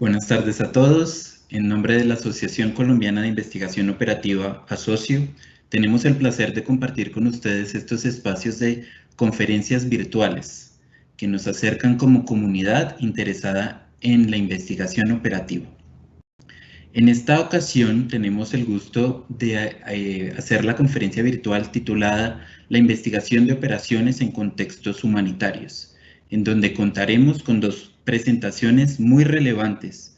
Buenas tardes a todos. En nombre de la Asociación Colombiana de Investigación Operativa, ASOCIO, tenemos el placer de compartir con ustedes estos espacios de conferencias virtuales que nos acercan como comunidad interesada en la investigación operativa. En esta ocasión tenemos el gusto de hacer la conferencia virtual titulada La investigación de operaciones en contextos humanitarios, en donde contaremos con dos presentaciones muy relevantes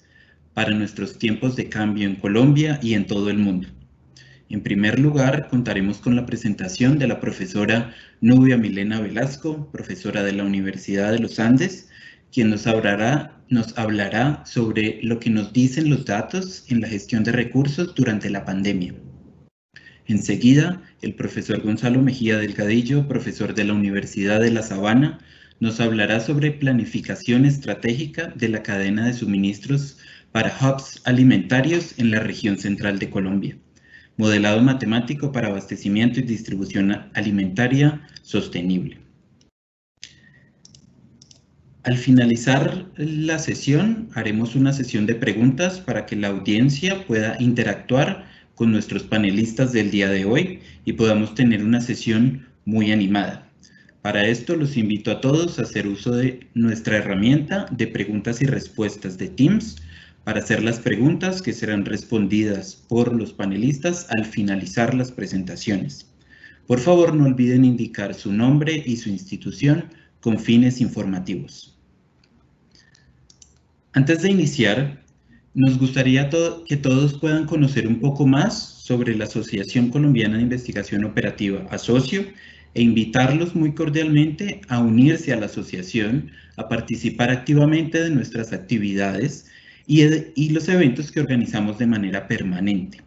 para nuestros tiempos de cambio en Colombia y en todo el mundo. En primer lugar, contaremos con la presentación de la profesora Nubia Milena Velasco, profesora de la Universidad de los Andes, quien nos hablará sobre lo que nos dicen los datos en la gestión de recursos durante la pandemia. Enseguida, el profesor Gonzalo Mejía Delgadillo, profesor de la Universidad de La Sabana, nos hablará sobre planificación estratégica de la cadena de suministros para hubs alimentarios en la región central de Colombia, modelado matemático para abastecimiento y distribución alimentaria sostenible. Al finalizar la sesión, haremos una sesión de preguntas para que la audiencia pueda interactuar con nuestros panelistas del día de hoy y podamos tener una sesión muy animada. Para esto, los invito a todos a hacer uso de nuestra herramienta de preguntas y respuestas de Teams para hacer las preguntas que serán respondidas por los panelistas al finalizar las presentaciones. Por favor, no olviden indicar su nombre y su institución con fines informativos. Antes de iniciar, nos gustaría que todos puedan conocer un poco más sobre la Asociación Colombiana de Investigación Operativa, ASOCIO, e invitarlos muy cordialmente a unirse a la asociación, a participar activamente de nuestras actividades y los eventos que organizamos de manera permanente.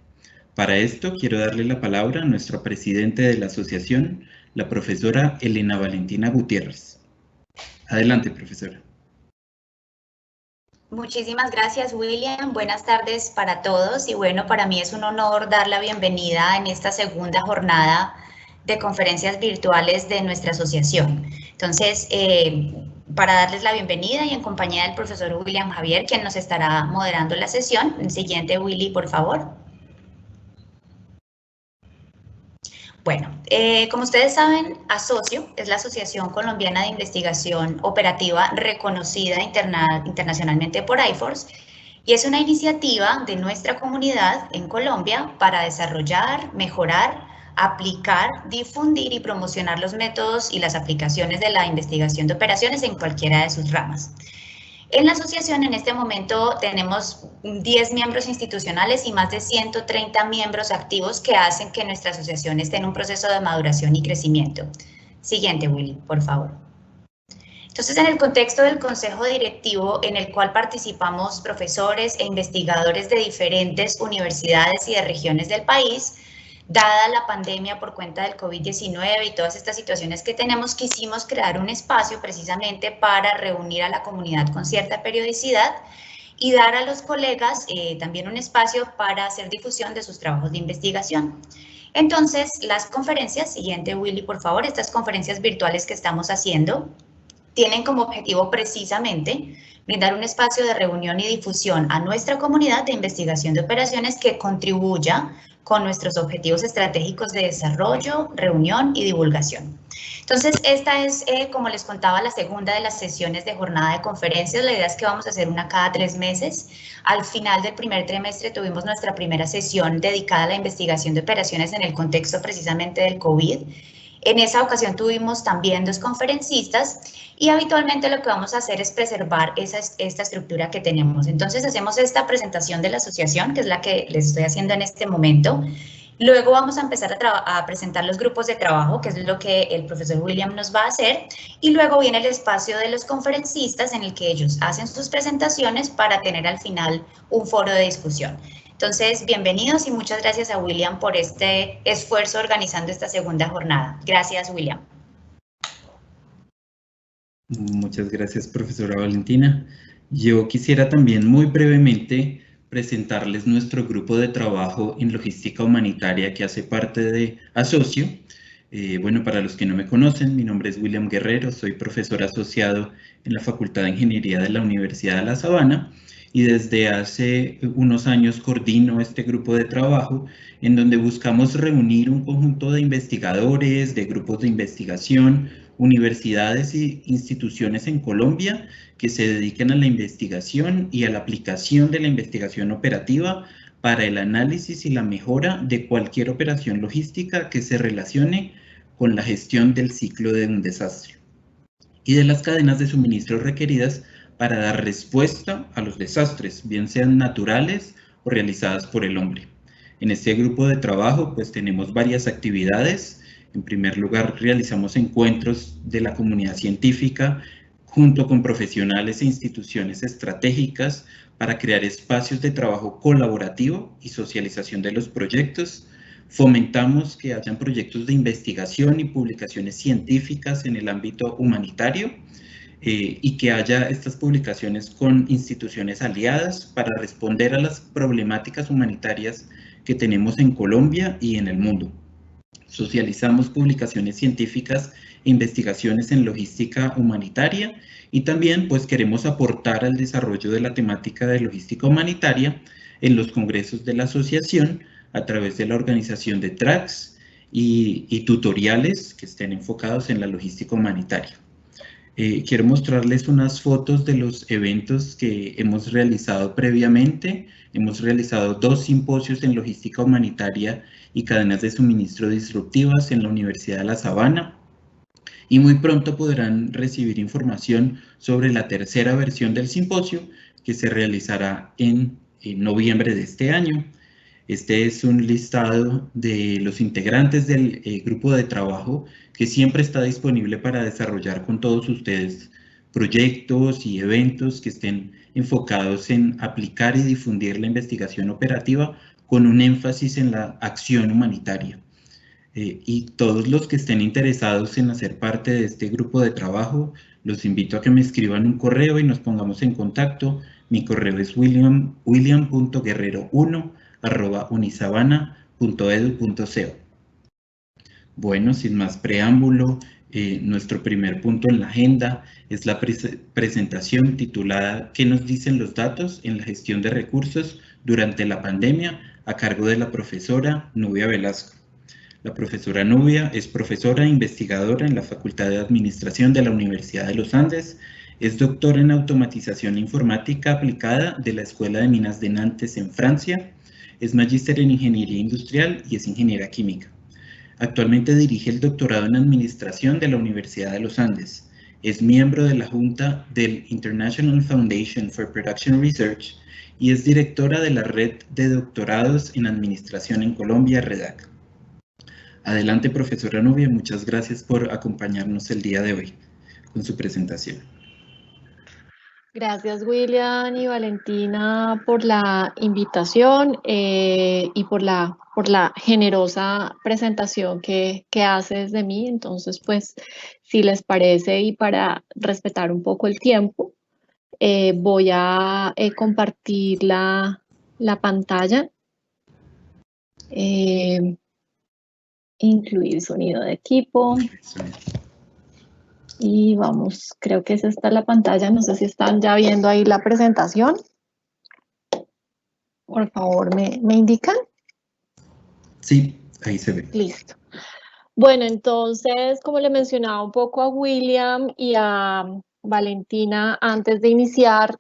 Para esto, quiero darle la palabra a nuestra presidenta de la asociación, la profesora Elena Valentina Gutiérrez. Adelante, profesora. Muchísimas gracias, William. Buenas tardes para todos y bueno, para mí es un honor dar la bienvenida en esta segunda jornada de conferencias virtuales de nuestra asociación. Entonces, para darles la bienvenida y en compañía del profesor William Javier, quien nos estará moderando la sesión. El siguiente, Willy, por favor. Bueno, como ustedes saben, ASOCIO es la Asociación Colombiana de Investigación Operativa reconocida internacionalmente por IFORS y es una iniciativa de nuestra comunidad en Colombia para desarrollar, mejorar, aplicar, difundir y promocionar los métodos y las aplicaciones de la investigación de operaciones en cualquiera de sus ramas. En la asociación en este momento tenemos 10 miembros institucionales y más de 130 miembros activos que hacen que nuestra asociación esté en un proceso de maduración y crecimiento. Siguiente, Willy, por favor. Entonces, en el contexto del consejo directivo en el cual participamos profesores e investigadores de diferentes universidades y de regiones del país, dada la pandemia por cuenta del COVID-19 y todas estas situaciones que tenemos, quisimos crear un espacio precisamente para reunir a la comunidad con cierta periodicidad y dar a los colegas también un espacio para hacer difusión de sus trabajos de investigación. Entonces, las conferencias, siguiente Willy, por favor, estas conferencias virtuales que estamos haciendo tienen como objetivo precisamente brindar un espacio de reunión y difusión a nuestra comunidad de investigación de operaciones que contribuya con nuestros objetivos estratégicos de desarrollo, reunión y divulgación. Entonces, esta es, como les contaba, la segunda de las sesiones de jornada de conferencias. La idea es que vamos a hacer una cada 3 meses. Al final del primer trimestre tuvimos nuestra primera sesión dedicada a la investigación de operaciones en el contexto precisamente del COVID. En esa ocasión tuvimos también 2 conferencistas y habitualmente lo que vamos a hacer es preservar esta estructura que tenemos. Entonces hacemos esta presentación de la asociación, que es la que les estoy haciendo en este momento. Luego vamos a empezar a presentar los grupos de trabajo, que es lo que el profesor William nos va a hacer. Y luego viene el espacio de los conferencistas en el que ellos hacen sus presentaciones para tener al final un foro de discusión. Entonces, bienvenidos y muchas gracias a William por este esfuerzo organizando esta segunda jornada. Gracias, William. Muchas gracias, profesora Valentina. Yo quisiera también muy brevemente presentarles nuestro grupo de trabajo en logística humanitaria que hace parte de ASOCIO. Bueno, para los que no me conocen, mi nombre es William Guerrero, soy profesor asociado en la Facultad de Ingeniería de la Universidad de La Sabana y desde hace unos años coordino este grupo de trabajo en donde buscamos reunir un conjunto de investigadores, de grupos de investigación, universidades e instituciones en Colombia que se dediquen a la investigación y a la aplicación de la investigación operativa para el análisis y la mejora de cualquier operación logística que se relacione con la gestión del ciclo de un desastre y de las cadenas de suministro requeridas para dar respuesta a los desastres, bien sean naturales o realizadas por el hombre. En este grupo de trabajo pues tenemos varias actividades. En primer lugar, realizamos encuentros de la comunidad científica junto con profesionales e instituciones estratégicas para crear espacios de trabajo colaborativo y socialización de los proyectos. Fomentamos que hayan proyectos de investigación y publicaciones científicas en el ámbito humanitario y que haya estas publicaciones con instituciones aliadas para responder a las problemáticas humanitarias que tenemos en Colombia y en el mundo. Socializamos publicaciones científicas e investigaciones en logística humanitaria y también pues queremos aportar al desarrollo de la temática de logística humanitaria en los congresos de la asociación a través de la organización de tracks y tutoriales que estén enfocados en la logística humanitaria. Quiero mostrarles unas fotos de los eventos que hemos realizado previamente. Hemos realizado 2 simposios en logística humanitaria y cadenas de suministro disruptivas en la Universidad de La Sabana. Y muy pronto podrán recibir información sobre la tercera versión del simposio que se realizará en noviembre de este año. Este es un listado de los integrantes del grupo de trabajo que siempre está disponible para desarrollar con todos ustedes proyectos y eventos que estén enfocados en aplicar y difundir la investigación operativa con un énfasis en la acción humanitaria. Y todos los que estén interesados en hacer parte de este grupo de trabajo, los invito a que me escriban un correo y nos pongamos en contacto. Mi correo es william.guerrero1@unisabana.edu.co. Bueno, sin más preámbulo, nuestro primer punto en la agenda es la presentación titulada ¿Qué nos dicen los datos en la gestión de recursos durante la pandemia?, a cargo de la profesora Nubia Velasco. La profesora Nubia es profesora e investigadora en la Facultad de Administración de la Universidad de los Andes, es doctora en automatización informática aplicada de la Escuela de Minas de Nantes en Francia, es magíster en ingeniería industrial y es ingeniera química. Actualmente dirige el doctorado en administración de la Universidad de los Andes, es miembro de la Junta del International Foundation for Production Research y es directora de la Red de Doctorados en Administración en Colombia, REDAC. Adelante, profesora Nubia, muchas gracias por acompañarnos el día de hoy con su presentación. Gracias, William y Valentina, por la invitación y por la generosa presentación que haces de mí. Entonces, pues, si les parece y para respetar un poco el tiempo, voy a compartir la pantalla. Incluir sonido de equipo. Y vamos, creo que es esta la pantalla. No sé si están ya viendo ahí la presentación. Por favor, ¿me indican? Sí, ahí se ve. Listo. Bueno, entonces, como le mencionaba un poco a William y a Valentina antes de iniciar,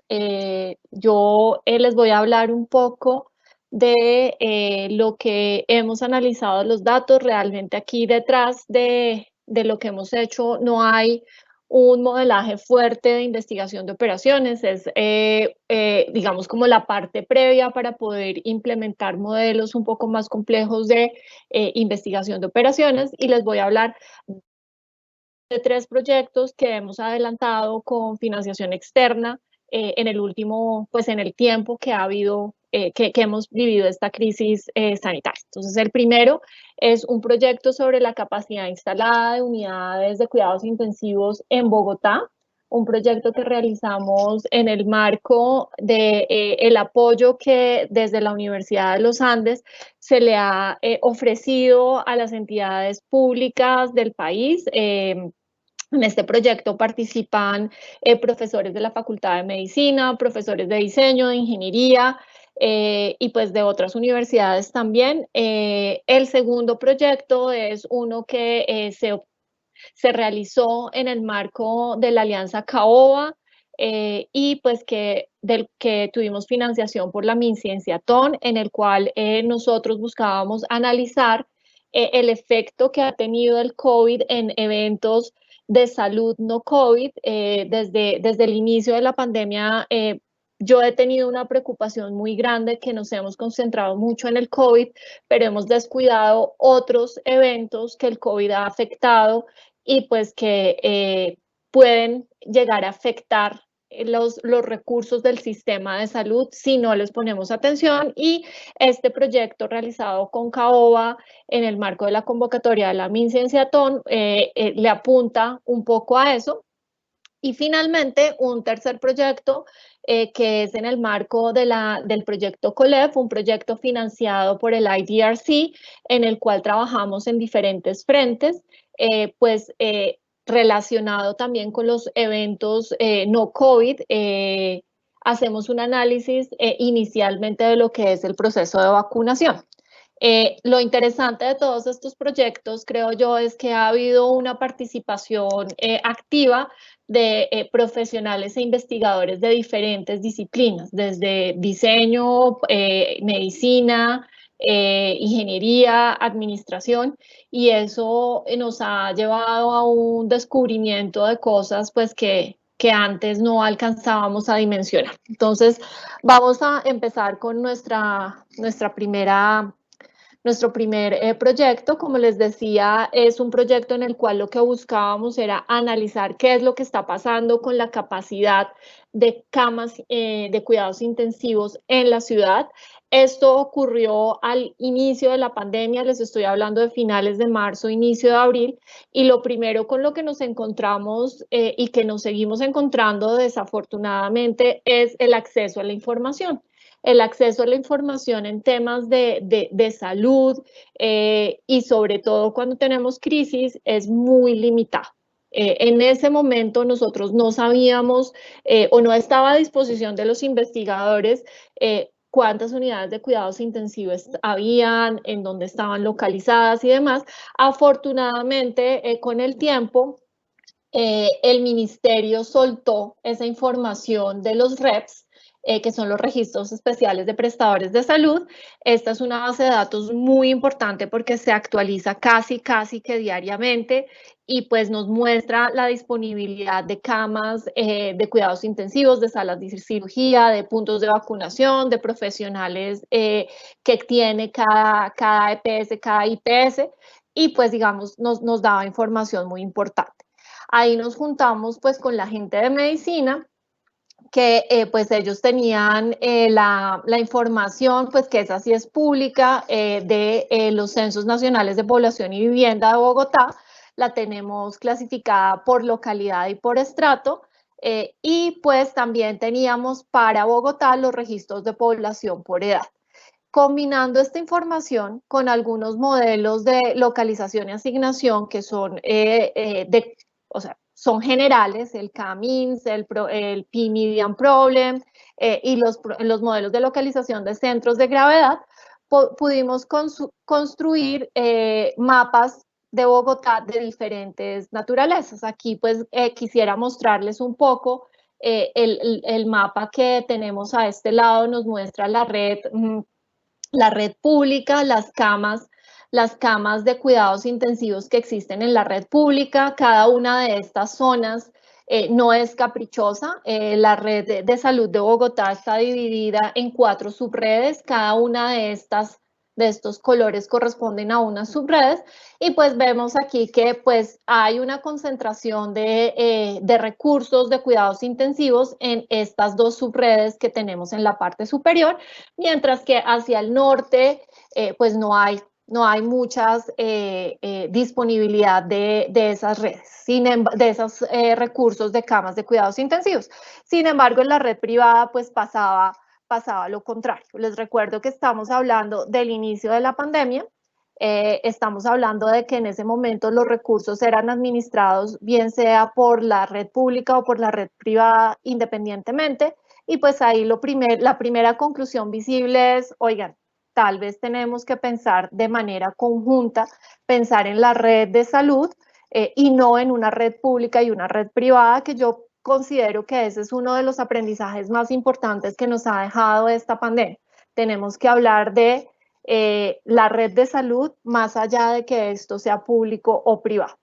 yo les voy a hablar un poco de lo que hemos analizado los datos. Realmente aquí detrás de lo que hemos hecho no hay un modelaje fuerte de investigación de operaciones, es digamos como la parte previa para poder implementar modelos un poco más complejos de investigación de operaciones, y les voy a hablar de 3 proyectos que hemos adelantado con financiación externa en el último, pues en el tiempo que ha habido, que hemos vivido esta crisis sanitaria. Entonces, el primero es un proyecto sobre la capacidad instalada de unidades de cuidados intensivos en Bogotá, un proyecto que realizamos en el marco de el apoyo que desde la Universidad de los Andes se le ha ofrecido a las entidades públicas del país En este proyecto participan profesores de la Facultad de Medicina, profesores de diseño, de ingeniería y pues de otras universidades también. El segundo proyecto es uno que se realizó en el marco de la Alianza Caoba y pues del que tuvimos financiación por la MinCienciaTon, en el cual nosotros buscábamos analizar el efecto que ha tenido el COVID en eventos de salud no COVID. Desde el inicio de la pandemia, yo he tenido una preocupación muy grande que nos hemos concentrado mucho en el COVID, pero hemos descuidado otros eventos que el COVID ha afectado y pues que pueden llegar a afectar los recursos del sistema de salud si no les ponemos atención. Y este proyecto realizado con Caoba en el marco de la convocatoria de la MinCienciaTon le apunta un poco a eso. Y finalmente, un tercer proyecto que es en el marco del proyecto COLEF, un proyecto financiado por el IDRC, en el cual trabajamos en diferentes frentes, relacionado también con los eventos no COVID. Hacemos un análisis inicialmente de lo que es el proceso de vacunación. Lo interesante de todos estos proyectos, creo yo, es que ha habido una participación activa de profesionales e investigadores de diferentes disciplinas, desde diseño, medicina, ingeniería, administración, y eso nos ha llevado a un descubrimiento de cosas pues que antes no alcanzábamos a dimensionar. Entonces, vamos a empezar con nuestro primer proyecto. Como les decía, es un proyecto en el cual lo que buscábamos era analizar qué es lo que está pasando con la capacidad de camas de cuidados intensivos en la ciudad. Esto ocurrió al inicio de la pandemia, les estoy hablando de finales de marzo, inicio de abril, y lo primero con lo que nos encontramos y que nos seguimos encontrando desafortunadamente es el acceso a la información. El acceso a la información en temas de salud y sobre todo cuando tenemos crisis es muy limitado. En ese momento nosotros no sabíamos o no estaba a disposición de los investigadores cuántas unidades de cuidados intensivos habían, en dónde estaban localizadas y demás. Afortunadamente, con el tiempo, el ministerio soltó esa información de los REPS, que son los registros especiales de prestadores de salud. Esta es una base de datos muy importante porque se actualiza casi que diariamente y pues nos muestra la disponibilidad de camas de cuidados intensivos, de salas de cirugía, de puntos de vacunación, de profesionales que tiene cada EPS, cada IPS, y pues digamos nos daba información muy importante. Ahí nos juntamos pues con la gente de medicina, que pues ellos tenían la información, pues que esa sí es pública, de los censos nacionales de población y vivienda de Bogotá. La tenemos clasificada por localidad y por estrato, y pues también teníamos para Bogotá los registros de población por edad. Combinando esta información con algunos modelos de localización y asignación que son son generales, el CAMINS, el P-Median Problem y los modelos de localización de centros de gravedad, pudimos construir mapas de Bogotá de diferentes naturalezas. Aquí pues quisiera mostrarles un poco el mapa que tenemos a este lado. Nos muestra la red pública, las camas de cuidados intensivos que existen en la red pública. Cada una de estas zonas no es caprichosa. La red de salud de Bogotá está dividida en 4 subredes. Cada una de estos colores corresponden a unas subredes, y pues vemos aquí que pues hay una concentración de recursos de cuidados intensivos en estas 2 subredes que tenemos en la parte superior, mientras que hacia el norte pues no hay muchas disponibilidad de esas redes, de esos recursos de camas de cuidados intensivos. Sin embargo, en la red privada pues pasaba lo contrario. Les recuerdo que estamos hablando del inicio de la pandemia. Estamos hablando de que en ese momento los recursos eran administrados bien sea por la red pública o por la red privada independientemente, y pues ahí la primera conclusión visible es, oigan, tal vez tenemos que pensar de manera conjunta, pensar en la red de salud y no en una red pública y una red privada, que yo considero que ese es uno de los aprendizajes más importantes que nos ha dejado esta pandemia. Tenemos que hablar de la red de salud más allá de que esto sea público o privado.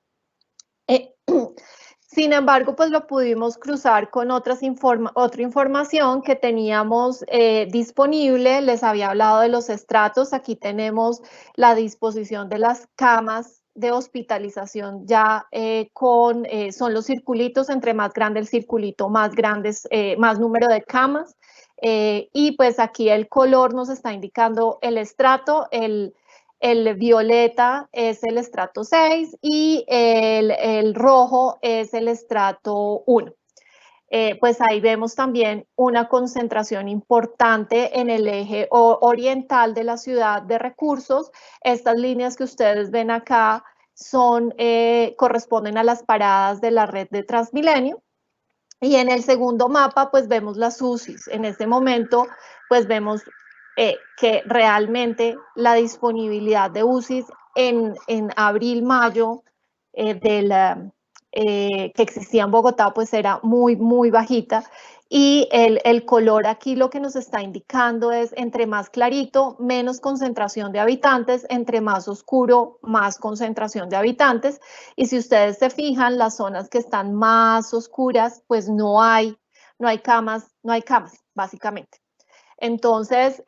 Sin embargo, pues lo pudimos cruzar con otra información que teníamos disponible. Les había hablado de los estratos. Aquí tenemos la disposición de las camas de hospitalización ya son los circulitos. Entre más grande el circulito, más número de camas. Y pues aquí el color nos está indicando el estrato. El violeta es el estrato 6 y el rojo es el estrato 1. Pues ahí vemos también una concentración importante en el eje oriental de la ciudad de recursos. Estas líneas que ustedes ven acá corresponden a las paradas de la red de Transmilenio. Y en el segundo mapa, pues vemos las UCIs. En este momento, pues vemos que realmente la disponibilidad de UCIs en abril, mayo que existía en Bogotá, pues era muy, muy bajita. Y el color aquí lo que nos está indicando es entre más clarito, menos concentración de habitantes, entre más oscuro, más concentración de habitantes. Y si ustedes se fijan, las zonas que están más oscuras, pues no hay camas, básicamente. Entonces,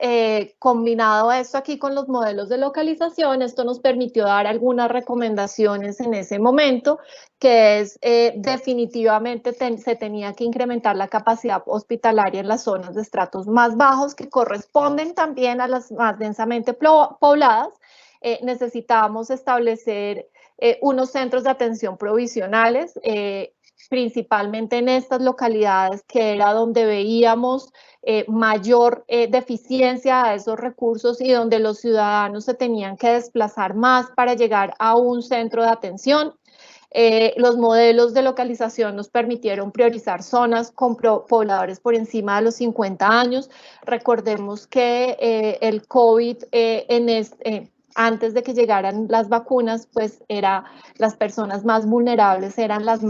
combinado esto aquí con los modelos de localización, esto nos permitió dar algunas recomendaciones en ese momento, que es definitivamente se tenía que incrementar la capacidad hospitalaria en las zonas de estratos más bajos, que corresponden también a las más densamente pobladas. Necesitábamos establecer unos centros de atención provisionales, principalmente en estas localidades, que era donde veíamos mayor deficiencia a esos recursos y donde los ciudadanos se tenían que desplazar más para llegar a un centro de atención. Los modelos de localización nos permitieron priorizar zonas con pobladores por encima de los 50 años. Recordemos que el COVID antes de que llegaran las vacunas, pues las personas más vulnerables eran las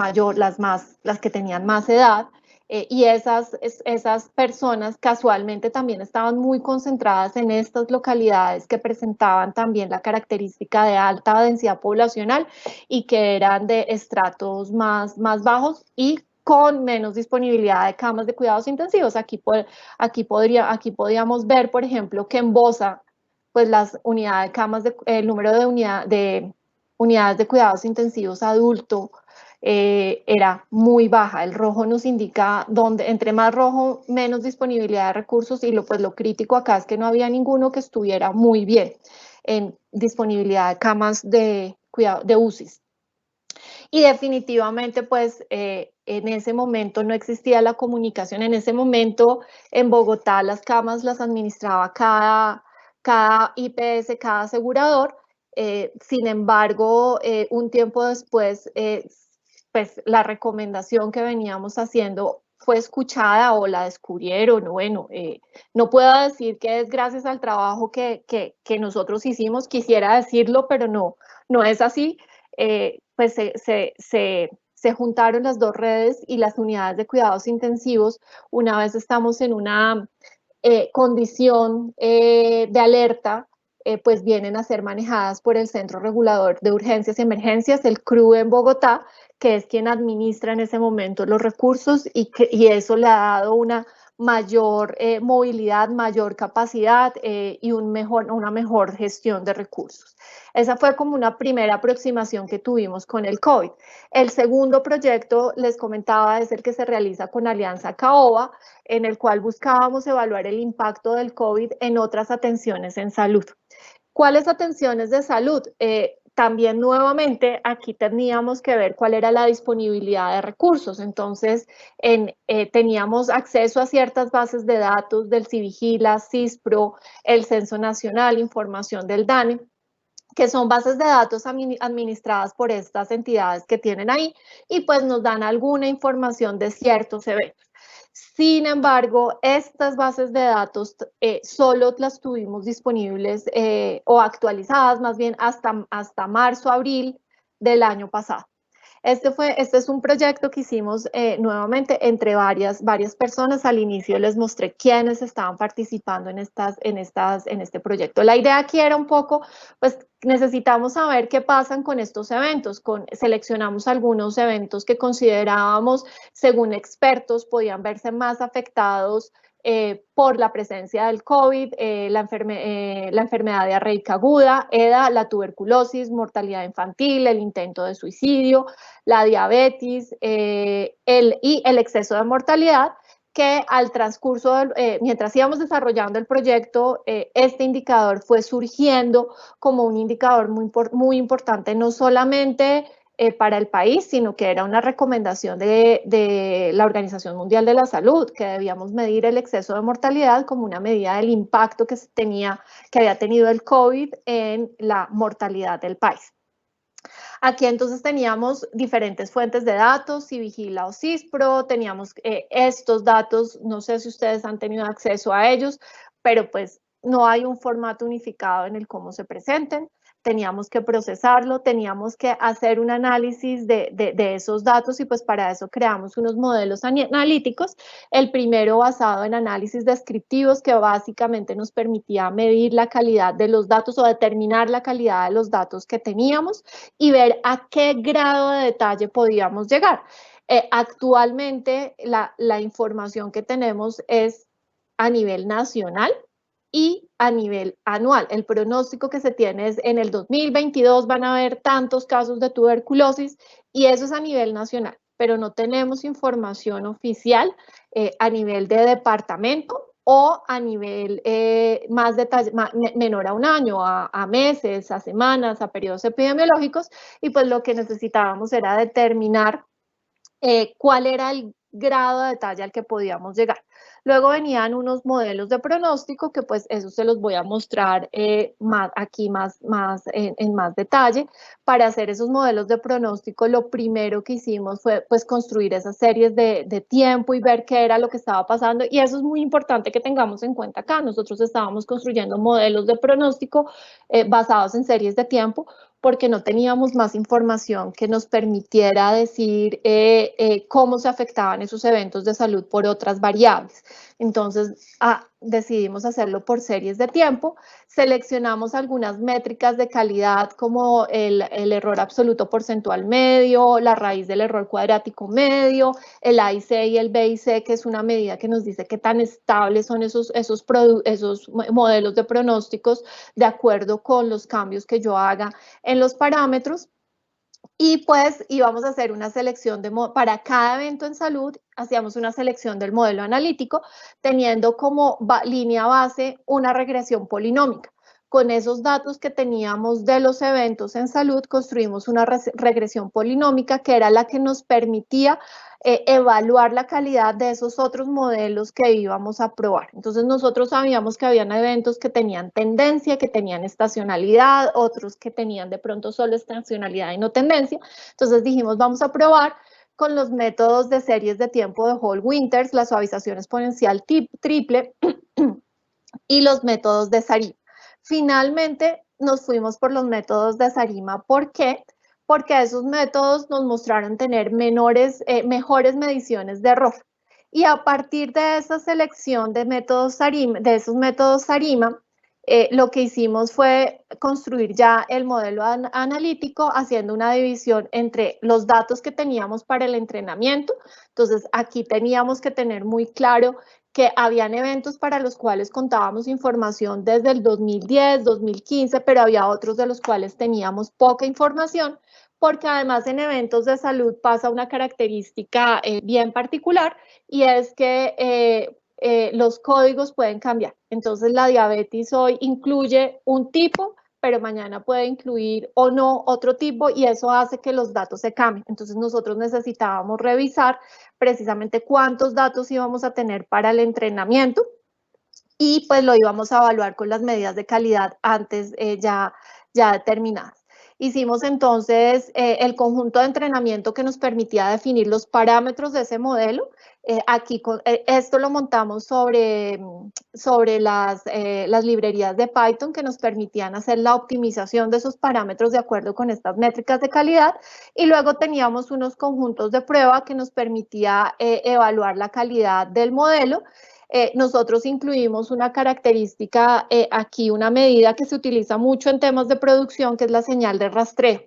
que tenían más edad. Y esas personas casualmente también estaban muy concentradas en estas localidades que presentaban también la característica de alta densidad poblacional y que eran de estratos más bajos y con menos disponibilidad de camas de cuidados intensivos. Aquí podríamos ver, por ejemplo, que en Bosa, pues las unidades de camas, el número de unidades de cuidados intensivos adulto era muy baja. El rojo nos indica entre más rojo, menos disponibilidad de recursos, y lo crítico acá es que no había ninguno que estuviera muy bien en disponibilidad de camas de cuidado de UCIs. Y definitivamente, pues, en ese momento no existía la comunicación. En ese momento, en Bogotá, las camas las administraba cada IPS, cada asegurador. Sin embargo, un tiempo después, pues la recomendación que veníamos haciendo fue escuchada o la descubrieron. Bueno, no puedo decir que es gracias al trabajo que nosotros hicimos, quisiera decirlo, pero no es así. Pues se juntaron las dos redes y las unidades de cuidados intensivos. Una vez estamos en una condición de alerta, pues vienen a ser manejadas por el Centro Regulador de Urgencias y Emergencias, el CRU en Bogotá, que es quien administra en ese momento los recursos, y eso le ha dado una mayor movilidad, mayor capacidad y una mejor gestión de recursos. Esa fue como una primera aproximación que tuvimos con el COVID. El segundo proyecto, les comentaba, es el que se realiza con Alianza Caoba, en el cual buscábamos evaluar el impacto del COVID en otras atenciones en salud. ¿Cuáles atenciones de salud? También nuevamente aquí teníamos que ver cuál era la disponibilidad de recursos. Entonces teníamos acceso a ciertas bases de datos del Civigila, CISPRO, el Censo Nacional, información del DANE, que son bases de datos administradas por estas entidades que tienen ahí y pues nos dan alguna información de ciertos eventos. Sin embargo, estas bases de datos solo las tuvimos disponibles o actualizadas más bien hasta marzo, abril del año pasado. Este es un proyecto que hicimos nuevamente entre varias personas. Al inicio les mostré quiénes estaban participando en este proyecto. La idea aquí era un poco, pues necesitamos saber qué pasan con estos eventos. Seleccionamos algunos eventos que considerábamos, según expertos, podían verse más afectados por la presencia del COVID, la enfermedad diarreica aguda, EDA, la tuberculosis, mortalidad infantil, el intento de suicidio, la diabetes y el exceso de mortalidad, que al transcurso, mientras íbamos desarrollando el proyecto, este indicador fue surgiendo como un indicador muy importante, no solamente para el país, sino que era una recomendación de la Organización Mundial de la Salud, que debíamos medir el exceso de mortalidad como una medida del impacto que había tenido el COVID en la mortalidad del país. Aquí entonces teníamos diferentes fuentes de datos, Civigila o CISPRO, teníamos estos datos, no sé si ustedes han tenido acceso a ellos, pero pues no hay un formato unificado en el cómo se presenten. Teníamos que procesarlo, teníamos que hacer un análisis de esos datos y pues para eso creamos unos modelos analíticos. El primero basado en análisis descriptivos que básicamente nos permitía medir la calidad de los datos o determinar la calidad de los datos que teníamos y ver a qué grado de detalle podíamos llegar. Actualmente la información que tenemos es a nivel nacional y a nivel anual. El pronóstico que se tiene es en el 2022 van a haber tantos casos de tuberculosis y eso es a nivel nacional, pero no tenemos información oficial a nivel de departamento o a nivel menor a un año, a meses, a semanas, a periodos epidemiológicos, y pues lo que necesitábamos era determinar cuál era el grado de detalle al que podíamos llegar. Luego venían unos modelos de pronóstico que pues eso se los voy a mostrar en más detalle. Para hacer esos modelos de pronóstico, lo primero que hicimos fue pues construir esas series de tiempo y ver qué era lo que estaba pasando, y eso es muy importante que tengamos en cuenta acá. Nosotros estábamos construyendo modelos de pronóstico basados en series de tiempo porque no teníamos más información que nos permitiera decir cómo se afectaban esos eventos de salud por otras variables. Entonces, decidimos hacerlo por series de tiempo, seleccionamos algunas métricas de calidad como el error absoluto porcentual medio, la raíz del error cuadrático medio, el AIC y el BIC, que es una medida que nos dice qué tan estables son esos modelos de pronósticos de acuerdo con los cambios que yo haga en los parámetros. Y pues íbamos a hacer una selección para cada evento en salud, hacíamos una selección del modelo analítico, teniendo como línea base una regresión polinómica. Con esos datos que teníamos de los eventos en salud, construimos una regresión polinómica que era la que nos permitía evaluar la calidad de esos otros modelos que íbamos a probar. Entonces nosotros sabíamos que habían eventos que tenían tendencia, que tenían estacionalidad, otros que tenían de pronto solo estacionalidad y no tendencia. Entonces dijimos, vamos a probar con los métodos de series de tiempo de Hall-Winters, la suavización exponencial triple y los métodos de Sarima. Finalmente nos fuimos por los métodos de Sarima. ¿Por qué? Porque esos métodos nos mostraron tener mejores mediciones de error. Y a partir de esa selección de esos métodos Sarima, lo que hicimos fue construir ya el modelo analítico haciendo una división entre los datos que teníamos para el entrenamiento. Entonces, aquí teníamos que tener muy claro que habían eventos para los cuales contábamos información desde el 2010, 2015, pero había otros de los cuales teníamos poca información, porque además en eventos de salud pasa una característica bien particular, y es que los códigos pueden cambiar. Entonces la diabetes hoy incluye un tipo, pero mañana puede incluir o no otro tipo, y eso hace que los datos se cambien. Entonces nosotros necesitábamos revisar precisamente cuántos datos íbamos a tener para el entrenamiento, y pues lo íbamos a evaluar con las medidas de calidad antes ya ya determinadas. Hicimos entonces el conjunto de entrenamiento que nos permitía definir los parámetros de ese modelo. Esto lo montamos sobre las librerías de Python que nos permitían hacer la optimización de esos parámetros de acuerdo con estas métricas de calidad, y luego teníamos unos conjuntos de prueba que nos permitía evaluar la calidad del modelo. Nosotros incluimos una característica aquí, una medida que se utiliza mucho en temas de producción, que es la señal de rastreo.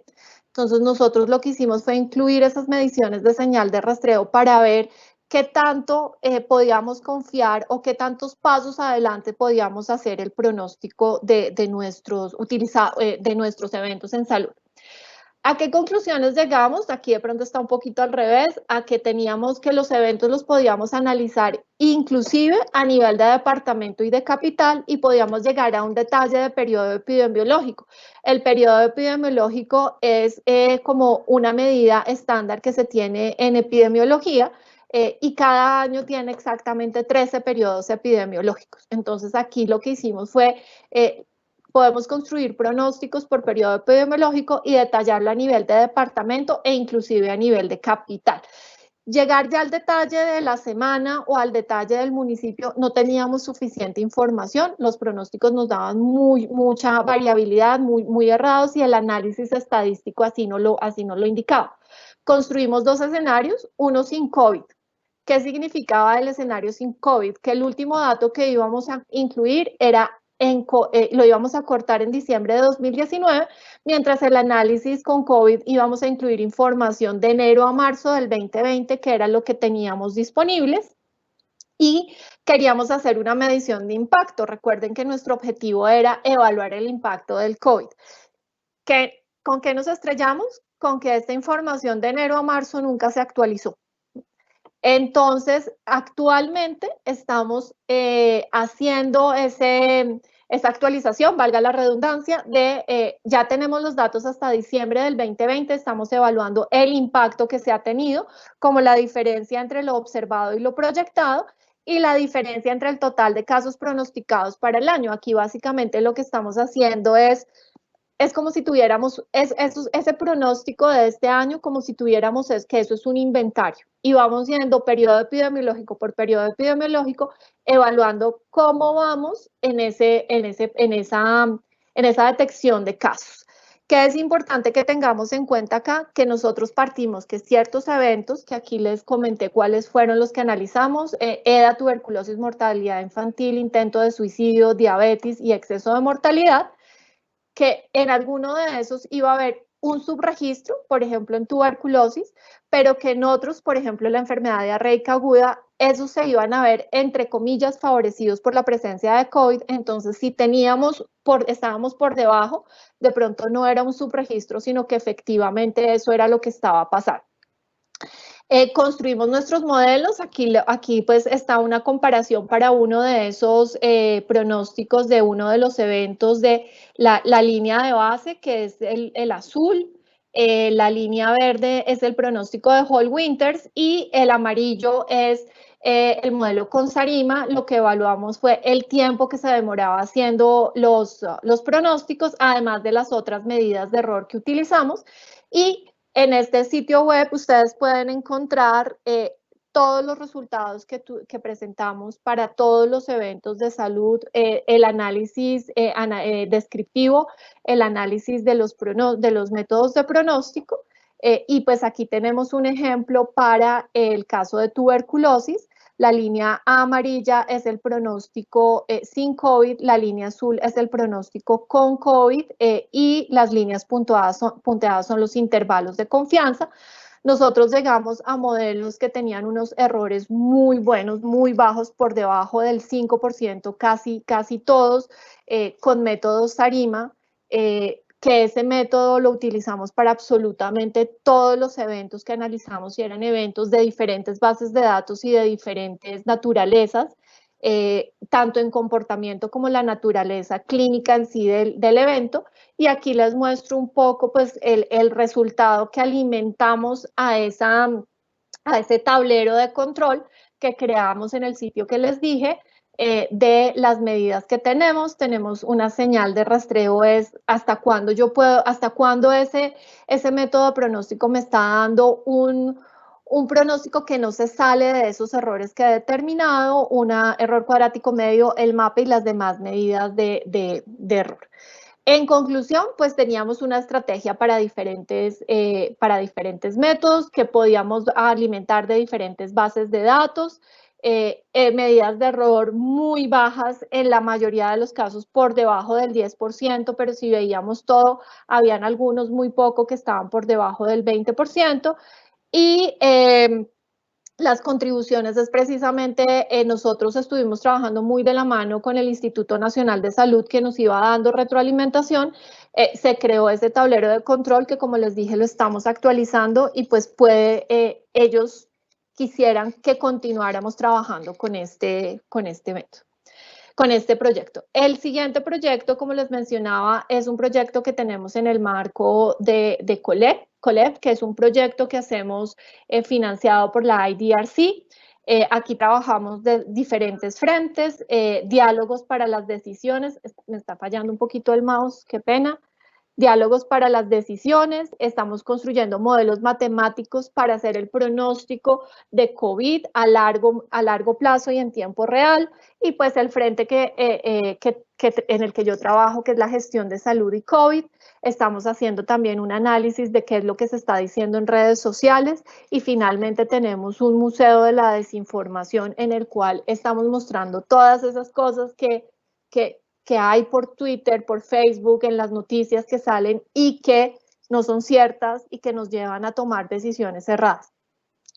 Entonces nosotros lo que hicimos fue incluir esas mediciones de señal de rastreo para ver qué tanto podíamos confiar o qué tantos pasos adelante podíamos hacer el pronóstico de nuestros eventos en salud. ¿A qué conclusiones llegamos? Aquí de pronto está un poquito al revés, a que teníamos que los eventos los podíamos analizar inclusive a nivel de departamento y de capital, y podíamos llegar a un detalle de periodo epidemiológico. El periodo epidemiológico es como una medida estándar que se tiene en epidemiología, y cada año tiene exactamente 13 periodos epidemiológicos. Entonces aquí lo que hicimos fue podemos construir pronósticos por periodo epidemiológico y detallarlo a nivel de departamento e inclusive a nivel de capital. Llegar ya al detalle de la semana o al detalle del municipio no teníamos suficiente información, los pronósticos nos daban mucha variabilidad, muy errados, y el análisis estadístico así no lo indicaba. Construimos dos escenarios, uno sin COVID. ¿Qué significaba el escenario sin COVID? Que el último dato que íbamos a incluir era lo íbamos a cortar en diciembre de 2019, mientras el análisis con COVID íbamos a incluir información de enero a marzo del 2020, que era lo que teníamos disponibles, y queríamos hacer una medición de impacto. Recuerden que nuestro objetivo era evaluar el impacto del COVID. ¿Con qué nos estrellamos? Con que esta información de enero a marzo nunca se actualizó. Entonces, actualmente estamos haciendo esa actualización, valga la redundancia, ya tenemos los datos hasta diciembre del 2020, estamos evaluando el impacto que se ha tenido, como la diferencia entre lo observado y lo proyectado, y la diferencia entre el total de casos pronosticados para el año. Aquí básicamente lo que estamos haciendo es como si tuviéramos ese pronóstico de este año, como si tuviéramos que eso es un inventario, y vamos yendo periodo epidemiológico por periodo epidemiológico, evaluando cómo vamos en esa detección de casos. ¿Qué es importante que tengamos en cuenta acá? Que nosotros partimos que ciertos eventos, que aquí les comenté cuáles fueron los que analizamos, EDA, tuberculosis, mortalidad infantil, intento de suicidio, diabetes y exceso de mortalidad, que en alguno de esos iba a haber un subregistro, por ejemplo en tuberculosis, pero que en otros, por ejemplo la enfermedad diarreica aguda, esos se iban a ver, entre comillas, favorecidos por la presencia de COVID. Entonces, si estábamos por debajo, de pronto no era un subregistro, sino que efectivamente eso era lo que estaba pasando. Construimos nuestros modelos, aquí pues está una comparación para uno de esos pronósticos de uno de los eventos de la línea de base, que es el azul, la línea verde es el pronóstico de Hall Winters, y el amarillo es el modelo con Sarima. Lo que evaluamos fue el tiempo que se demoraba haciendo los pronósticos, además de las otras medidas de error que utilizamos, y en este sitio web ustedes pueden encontrar todos los resultados que presentamos para todos los eventos de salud, el análisis descriptivo, el análisis de los métodos de pronóstico, y pues aquí tenemos un ejemplo para el caso de tuberculosis. La línea amarilla es el pronóstico sin COVID, la línea azul es el pronóstico con COVID, y las líneas punteadas son los intervalos de confianza. Nosotros llegamos a modelos que tenían unos errores muy buenos, muy bajos, por debajo del 5%, casi todos, con métodos Sarima, que ese método lo utilizamos para absolutamente todos los eventos que analizamos, y eran eventos de diferentes bases de datos y de diferentes naturalezas, tanto en comportamiento como la naturaleza clínica en sí del evento. Y aquí les muestro un poco pues el resultado que alimentamos a ese tablero de control que creamos en el sitio que les dije, de las medidas que tenemos una señal de rastreo, es hasta cuándo yo puedo, hasta cuándo ese método de pronóstico me está dando un pronóstico que no se sale de esos errores que he determinado, un error cuadrático medio, el mapa y las demás medidas de error. En conclusión, pues teníamos una estrategia para diferentes métodos que podíamos alimentar de diferentes bases de datos, medidas de error muy bajas, en la mayoría de los casos por debajo del 10%, pero si veíamos todo, habían algunos muy poco que estaban por debajo del 20%, y las contribuciones es precisamente, nosotros estuvimos trabajando muy de la mano con el Instituto Nacional de Salud, que nos iba dando retroalimentación. Se creó ese tablero de control que, como les dije, lo estamos actualizando, y pues ellos quisieran que continuáramos trabajando con este método, con este proyecto. El siguiente proyecto, como les mencionaba, es un proyecto que tenemos en el marco de COLEP, que es un proyecto que hacemos financiado por la IDRC. Aquí trabajamos de diferentes frentes, diálogos para las decisiones. Me está fallando un poquito el mouse, qué pena. Diálogos para las decisiones, estamos construyendo modelos matemáticos para hacer el pronóstico de COVID a largo plazo y en tiempo real, y pues el frente en el que yo trabajo, que es la gestión de salud y COVID, estamos haciendo también un análisis de qué es lo que se está diciendo en redes sociales, y finalmente tenemos un museo de la desinformación en el cual estamos mostrando todas esas cosas que hay por Twitter, por Facebook, en las noticias que salen y que no son ciertas y que nos llevan a tomar decisiones erradas.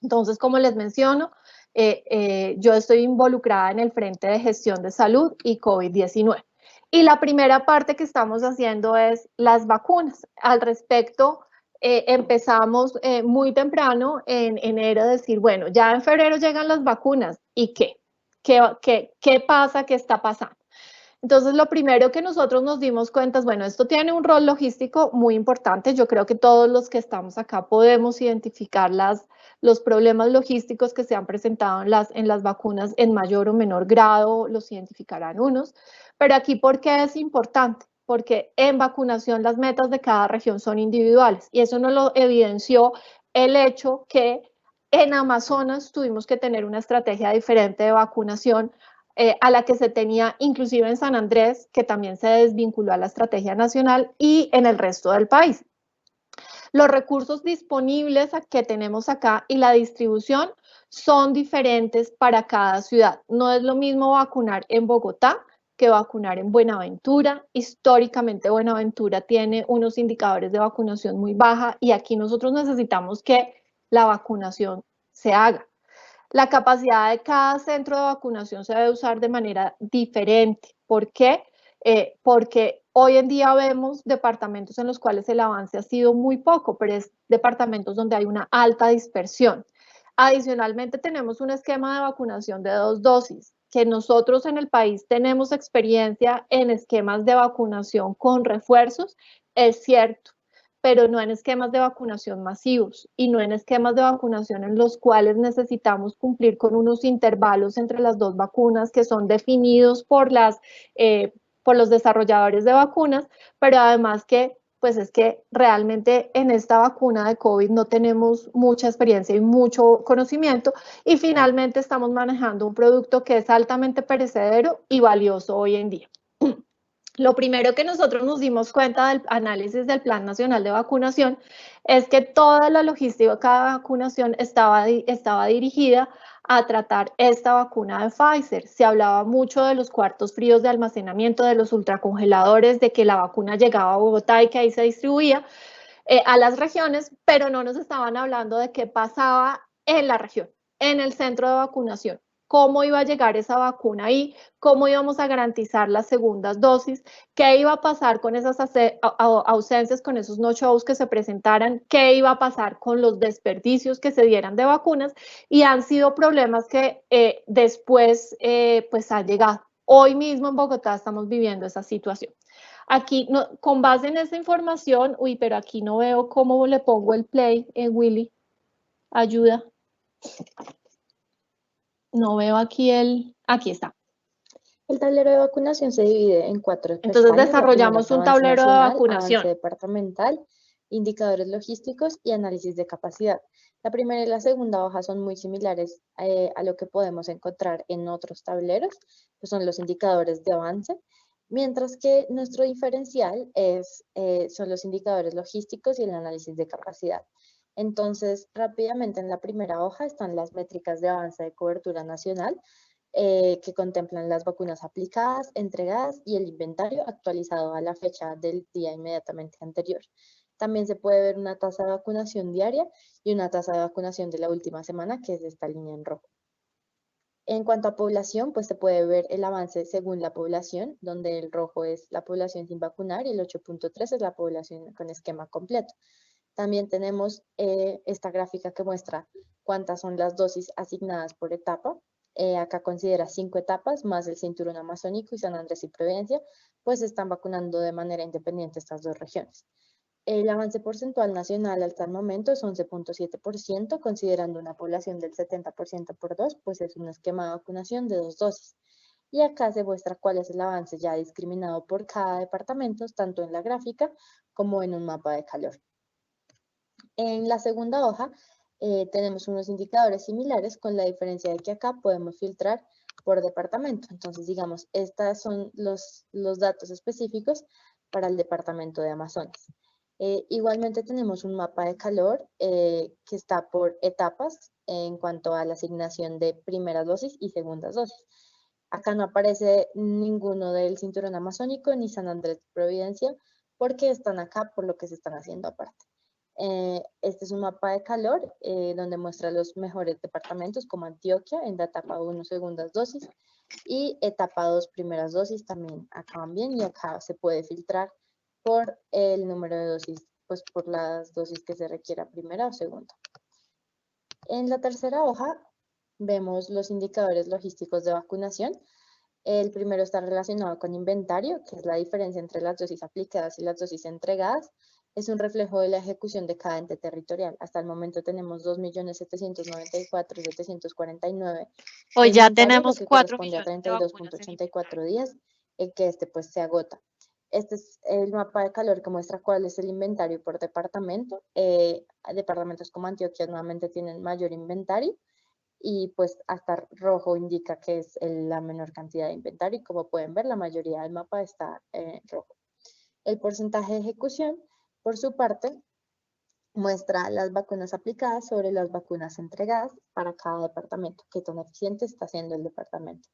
Entonces, como les menciono, yo estoy involucrada en el frente de gestión de salud y COVID-19. Y la primera parte que estamos haciendo es las vacunas. Al respecto, empezamos muy temprano en enero a decir, bueno, ya en febrero llegan las vacunas, ¿y qué? ¿Qué pasa? ¿Qué está pasando? Entonces, lo primero que nosotros nos dimos cuenta es, bueno, esto tiene un rol logístico muy importante. Yo creo que todos los que estamos acá podemos identificar los problemas logísticos que se han presentado en las vacunas en mayor o menor grado, los identificarán unos. Pero aquí, ¿por qué es importante? Porque en vacunación las metas de cada región son individuales, y eso nos lo evidenció el hecho que en Amazonas tuvimos que tener una estrategia diferente de vacunación a la que se tenía inclusive en San Andrés, que también se desvinculó a la estrategia nacional, y en el resto del país. Los recursos disponibles que tenemos acá y la distribución son diferentes para cada ciudad. No es lo mismo vacunar en Bogotá que vacunar en Buenaventura. Históricamente Buenaventura tiene unos indicadores de vacunación muy baja, y aquí nosotros necesitamos que la vacunación se haga. La capacidad de cada centro de vacunación se debe usar de manera diferente. ¿Por qué? Porque hoy en día vemos departamentos en los cuales el avance ha sido muy poco, pero es departamentos donde hay una alta dispersión. Adicionalmente, tenemos un esquema de vacunación de 2 dosis, que nosotros en el país tenemos experiencia en esquemas de vacunación con refuerzos, es cierto, pero no en esquemas de vacunación masivos y no en esquemas de vacunación en los cuales necesitamos cumplir con unos intervalos entre las dos vacunas que son definidos por los desarrolladores de vacunas, pero además que pues es que realmente en esta vacuna de COVID no tenemos mucha experiencia y mucho conocimiento, y finalmente estamos manejando un producto que es altamente perecedero y valioso hoy en día. Lo primero que nosotros nos dimos cuenta del análisis del Plan Nacional de Vacunación es que toda la logística de vacunación estaba dirigida a tratar esta vacuna de Pfizer. Se hablaba mucho de los cuartos fríos de almacenamiento, de los ultracongeladores, de que la vacuna llegaba a Bogotá y que ahí se distribuía a las regiones, pero no nos estaban hablando de qué pasaba en la región, en el centro de vacunación. Cómo iba a llegar esa vacuna ahí, cómo íbamos a garantizar las segundas dosis, qué iba a pasar con esas ausencias, con esos no-shows que se presentaran, qué iba a pasar con los desperdicios que se dieran de vacunas, y han sido problemas que después pues han llegado. Hoy mismo en Bogotá estamos viviendo esa situación. Aquí, no, con base en esa información, pero aquí no veo cómo le pongo el play, Willy, ayuda. No veo aquí aquí está. El tablero de vacunación se divide en 4 pestañas. Entonces desarrollamos un tablero de vacunación. Avance departamental, indicadores logísticos y análisis de capacidad. La primera y la segunda hoja son muy similares a lo que podemos encontrar en otros tableros, que son los indicadores de avance, mientras que nuestro diferencial son los indicadores logísticos y el análisis de capacidad. Entonces, rápidamente en la primera hoja están las métricas de avance de cobertura nacional, que contemplan las vacunas aplicadas, entregadas y el inventario actualizado a la fecha del día inmediatamente anterior. También se puede ver una tasa de vacunación diaria y una tasa de vacunación de la última semana, que es esta línea en rojo. En cuanto a población, pues se puede ver el avance según la población, donde el rojo es la población sin vacunar y el 8.3 es la población con esquema completo. También tenemos esta gráfica que muestra cuántas son las dosis asignadas por etapa. Acá considera 5 etapas, más el cinturón amazónico y San Andrés y Providencia, pues se están vacunando de manera independiente estas dos regiones. El avance porcentual nacional hasta el momento es 11.7%, considerando una población del 70% por 2, pues es un esquema de vacunación de 2 dosis. Y acá se muestra cuál es el avance ya discriminado por cada departamento, tanto en la gráfica como en un mapa de calor. En la segunda hoja tenemos unos indicadores similares, con la diferencia de que acá podemos filtrar por departamento. Entonces, digamos, estos son los datos específicos para el departamento de Amazonas. Igualmente tenemos un mapa de calor que está por etapas en cuanto a la asignación de primeras dosis y segundas dosis. Acá no aparece ninguno del cinturón amazónico ni San Andrés Providencia, porque están acá por lo que se están haciendo aparte. Este es un mapa de calor donde muestra los mejores departamentos, como Antioquia en la etapa 1 segundas dosis y etapa 2 primeras dosis también acá van bien, y acá se puede filtrar por el número de dosis, pues por las dosis que se requiera primera o segunda. En la tercera hoja vemos los indicadores logísticos de vacunación. El primero está relacionado con inventario, que es la diferencia entre las dosis aplicadas y las dosis entregadas. Es un reflejo de la ejecución de cada ente territorial. Hasta el momento tenemos 2.794.749. Hoy ya tenemos 4 millones. millones A 32.84 días en que pues se agota. Este es el mapa de calor que muestra cuál es el inventario por departamento. Departamentos como Antioquia nuevamente tienen mayor inventario y pues hasta rojo indica que es la menor cantidad de inventario, y como pueden ver la mayoría del mapa está rojo. El porcentaje de ejecución, por su parte, muestra las vacunas aplicadas sobre las vacunas entregadas para cada departamento, qué tan eficiente está siendo el departamento.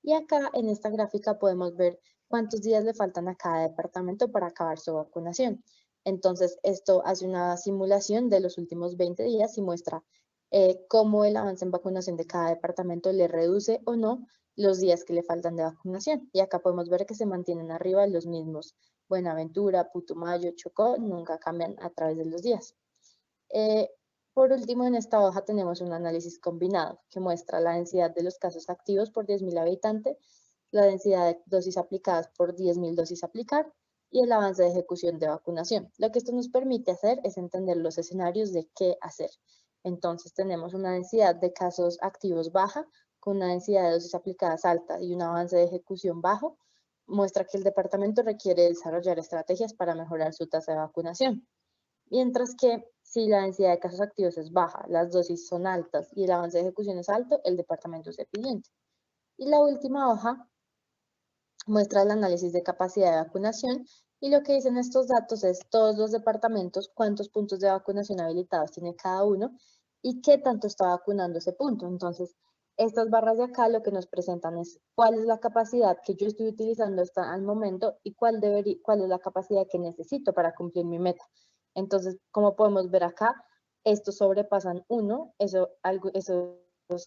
Y acá en esta gráfica podemos ver cuántos días le faltan a cada departamento para acabar su vacunación. Entonces esto hace una simulación de los últimos 20 días y muestra cómo el avance en vacunación de cada departamento le reduce o no los días que le faltan de vacunación. Y acá podemos ver que se mantienen arriba los mismos. Buenaventura, Putumayo, Chocó, nunca cambian a través de los días. Por último, en esta hoja tenemos un análisis combinado que muestra la densidad de los casos activos por 10.000 habitantes, la densidad de dosis aplicadas por 10.000 dosis a aplicar y el avance de ejecución de vacunación. Lo que esto nos permite hacer es entender los escenarios de qué hacer. Entonces tenemos una densidad de casos activos baja, con una densidad de dosis aplicadas alta y un avance de ejecución bajo. Muestra que el departamento requiere desarrollar estrategias para mejorar su tasa de vacunación. Mientras que si la densidad de casos activos es baja, las dosis son altas y el avance de ejecución es alto, el departamento es deficiente. Y la última hoja muestra el análisis de capacidad de vacunación, y lo que dicen estos datos es todos los departamentos, cuántos puntos de vacunación habilitados tiene cada uno y qué tanto está vacunando ese punto. Entonces, estas barras de acá lo que nos presentan es cuál es la capacidad que yo estoy utilizando hasta el momento y cuál es la capacidad que necesito para cumplir mi meta. Entonces, como podemos ver acá, estos sobrepasan 1, esos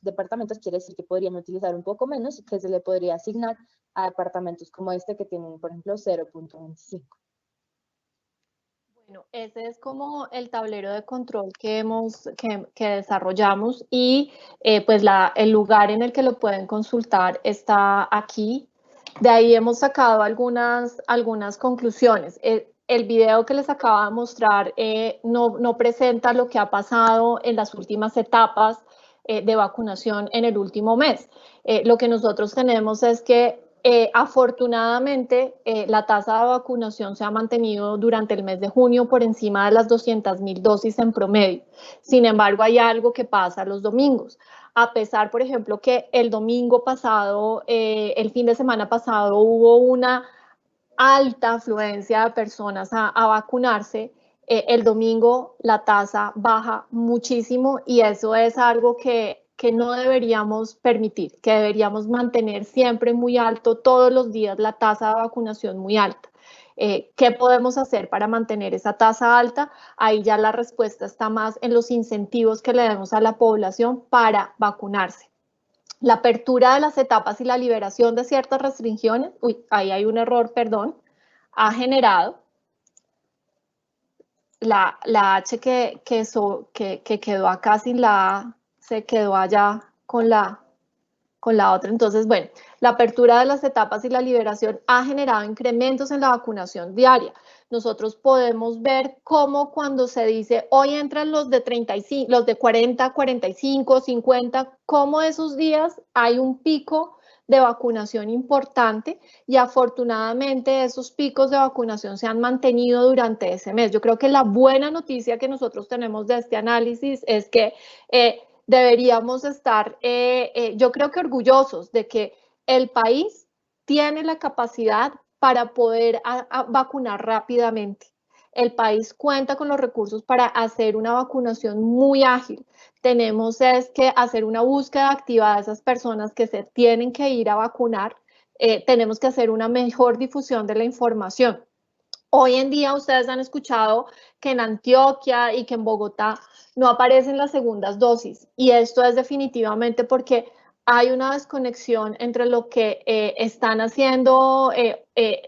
departamentos quiere decir que podrían utilizar un poco menos, que se le podría asignar a departamentos como este que tienen, por ejemplo, 0.25. Bueno, ese es como el tablero de control que desarrollamos, y pues el lugar en el que lo pueden consultar está aquí. De ahí hemos sacado algunas conclusiones. El video que les acabo de mostrar no presenta lo que ha pasado en las últimas etapas de vacunación en el último mes. Lo que nosotros tenemos es que Afortunadamente, la tasa de vacunación se ha mantenido durante el mes de junio por encima de las 200.000 dosis en promedio. Sin embargo, hay algo que pasa los domingos. A pesar, por ejemplo, que el domingo pasado, el fin de semana pasado, hubo una alta afluencia de personas a vacunarse, el domingo la tasa baja muchísimo y eso es algo que no deberíamos permitir, que deberíamos mantener siempre muy alto, todos los días la tasa de vacunación muy alta. ¿Qué podemos hacer para mantener esa tasa alta? Ahí ya la respuesta está más en los incentivos que le demos a la población para vacunarse. La apertura de las etapas y la liberación de ciertas restricciones, ahí hay un error, perdón, ha generado la H que quedó acá sin la A, se quedó allá con la otra. Entonces, bueno, la apertura de las etapas y la liberación ha generado incrementos en la vacunación diaria. Nosotros podemos ver cómo cuando se dice hoy entran los de 35, los de 40, 45, 50, cómo esos días hay un pico de vacunación importante y afortunadamente esos picos de vacunación se han mantenido durante ese mes. Yo creo que la buena noticia que nosotros tenemos de este análisis es que deberíamos estar, yo creo que orgullosos de que el país tiene la capacidad para poder vacunar rápidamente. El país cuenta con los recursos para hacer una vacunación muy ágil. Tenemos que hacer una búsqueda activa de esas personas que se tienen que ir a vacunar. Tenemos que hacer una mejor difusión de la información. Hoy en día ustedes han escuchado que en Antioquia y que en Bogotá no aparecen las segundas dosis y esto es definitivamente porque hay una desconexión entre lo que están haciendo,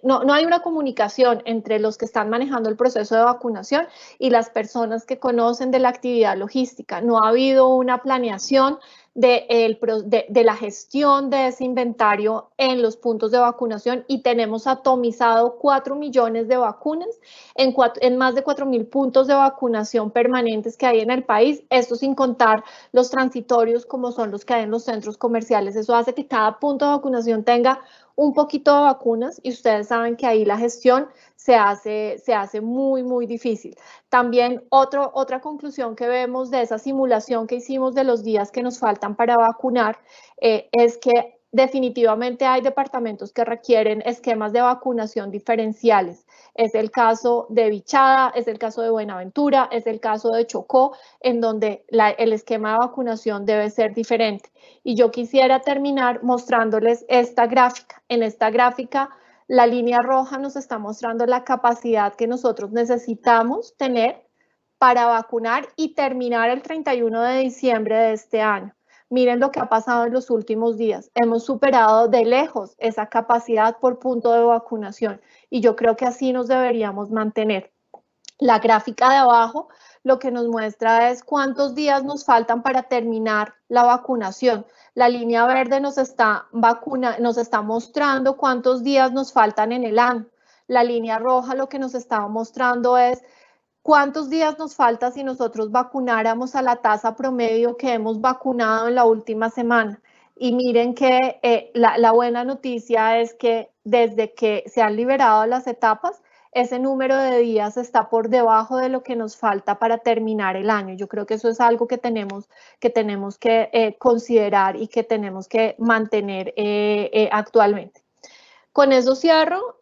no hay una comunicación entre los que están manejando el proceso de vacunación y las personas que conocen de la actividad logística. No ha habido una planeación de la gestión de ese inventario en los puntos de vacunación y tenemos atomizado 4 millones de vacunas en más de 4.000 puntos de vacunación permanentes que hay en el país, esto sin contar los transitorios como son los que hay en los centros comerciales. Eso hace que cada punto de vacunación tenga un poquito de vacunas y ustedes saben que ahí la gestión se hace muy, muy difícil. También otra conclusión que vemos de esa simulación que hicimos de los días que nos faltan para vacunar es que definitivamente hay departamentos que requieren esquemas de vacunación diferenciales. Es el caso de Vichada, es el caso de Buenaventura, es el caso de Chocó, en donde el esquema de vacunación debe ser diferente. Y yo quisiera terminar mostrándoles esta gráfica. En esta gráfica, la línea roja nos está mostrando la capacidad que nosotros necesitamos tener para vacunar y terminar el 31 de diciembre de este año. Miren lo que ha pasado en los últimos días. Hemos superado de lejos esa capacidad por punto de vacunación y yo creo que así nos deberíamos mantener. La gráfica de abajo lo que nos muestra es cuántos días nos faltan para terminar la vacunación. La línea verde nos está mostrando cuántos días nos faltan en el año. La línea roja lo que nos está mostrando es cuántos días nos falta si nosotros vacunáramos a la tasa promedio que hemos vacunado en la última semana. Y miren que la buena noticia es que desde que se han liberado las etapas, ese número de días está por debajo de lo que nos falta para terminar el año. Yo creo que eso es algo que tenemos que considerar y que tenemos que mantener actualmente. Con eso cierro.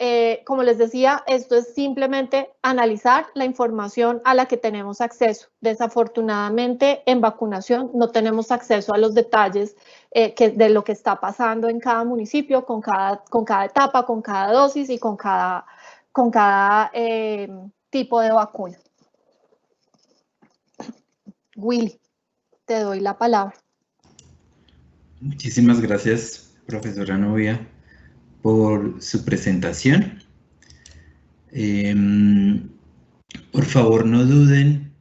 Como les decía, esto es simplemente analizar la información a la que tenemos acceso. Desafortunadamente, en vacunación no tenemos acceso a los detalles de lo que está pasando en cada municipio, con cada etapa, con cada dosis y con cada tipo de vacuna. Willy, te doy la palabra. Muchísimas gracias, profesora Novia, por su presentación. Por favor, no duden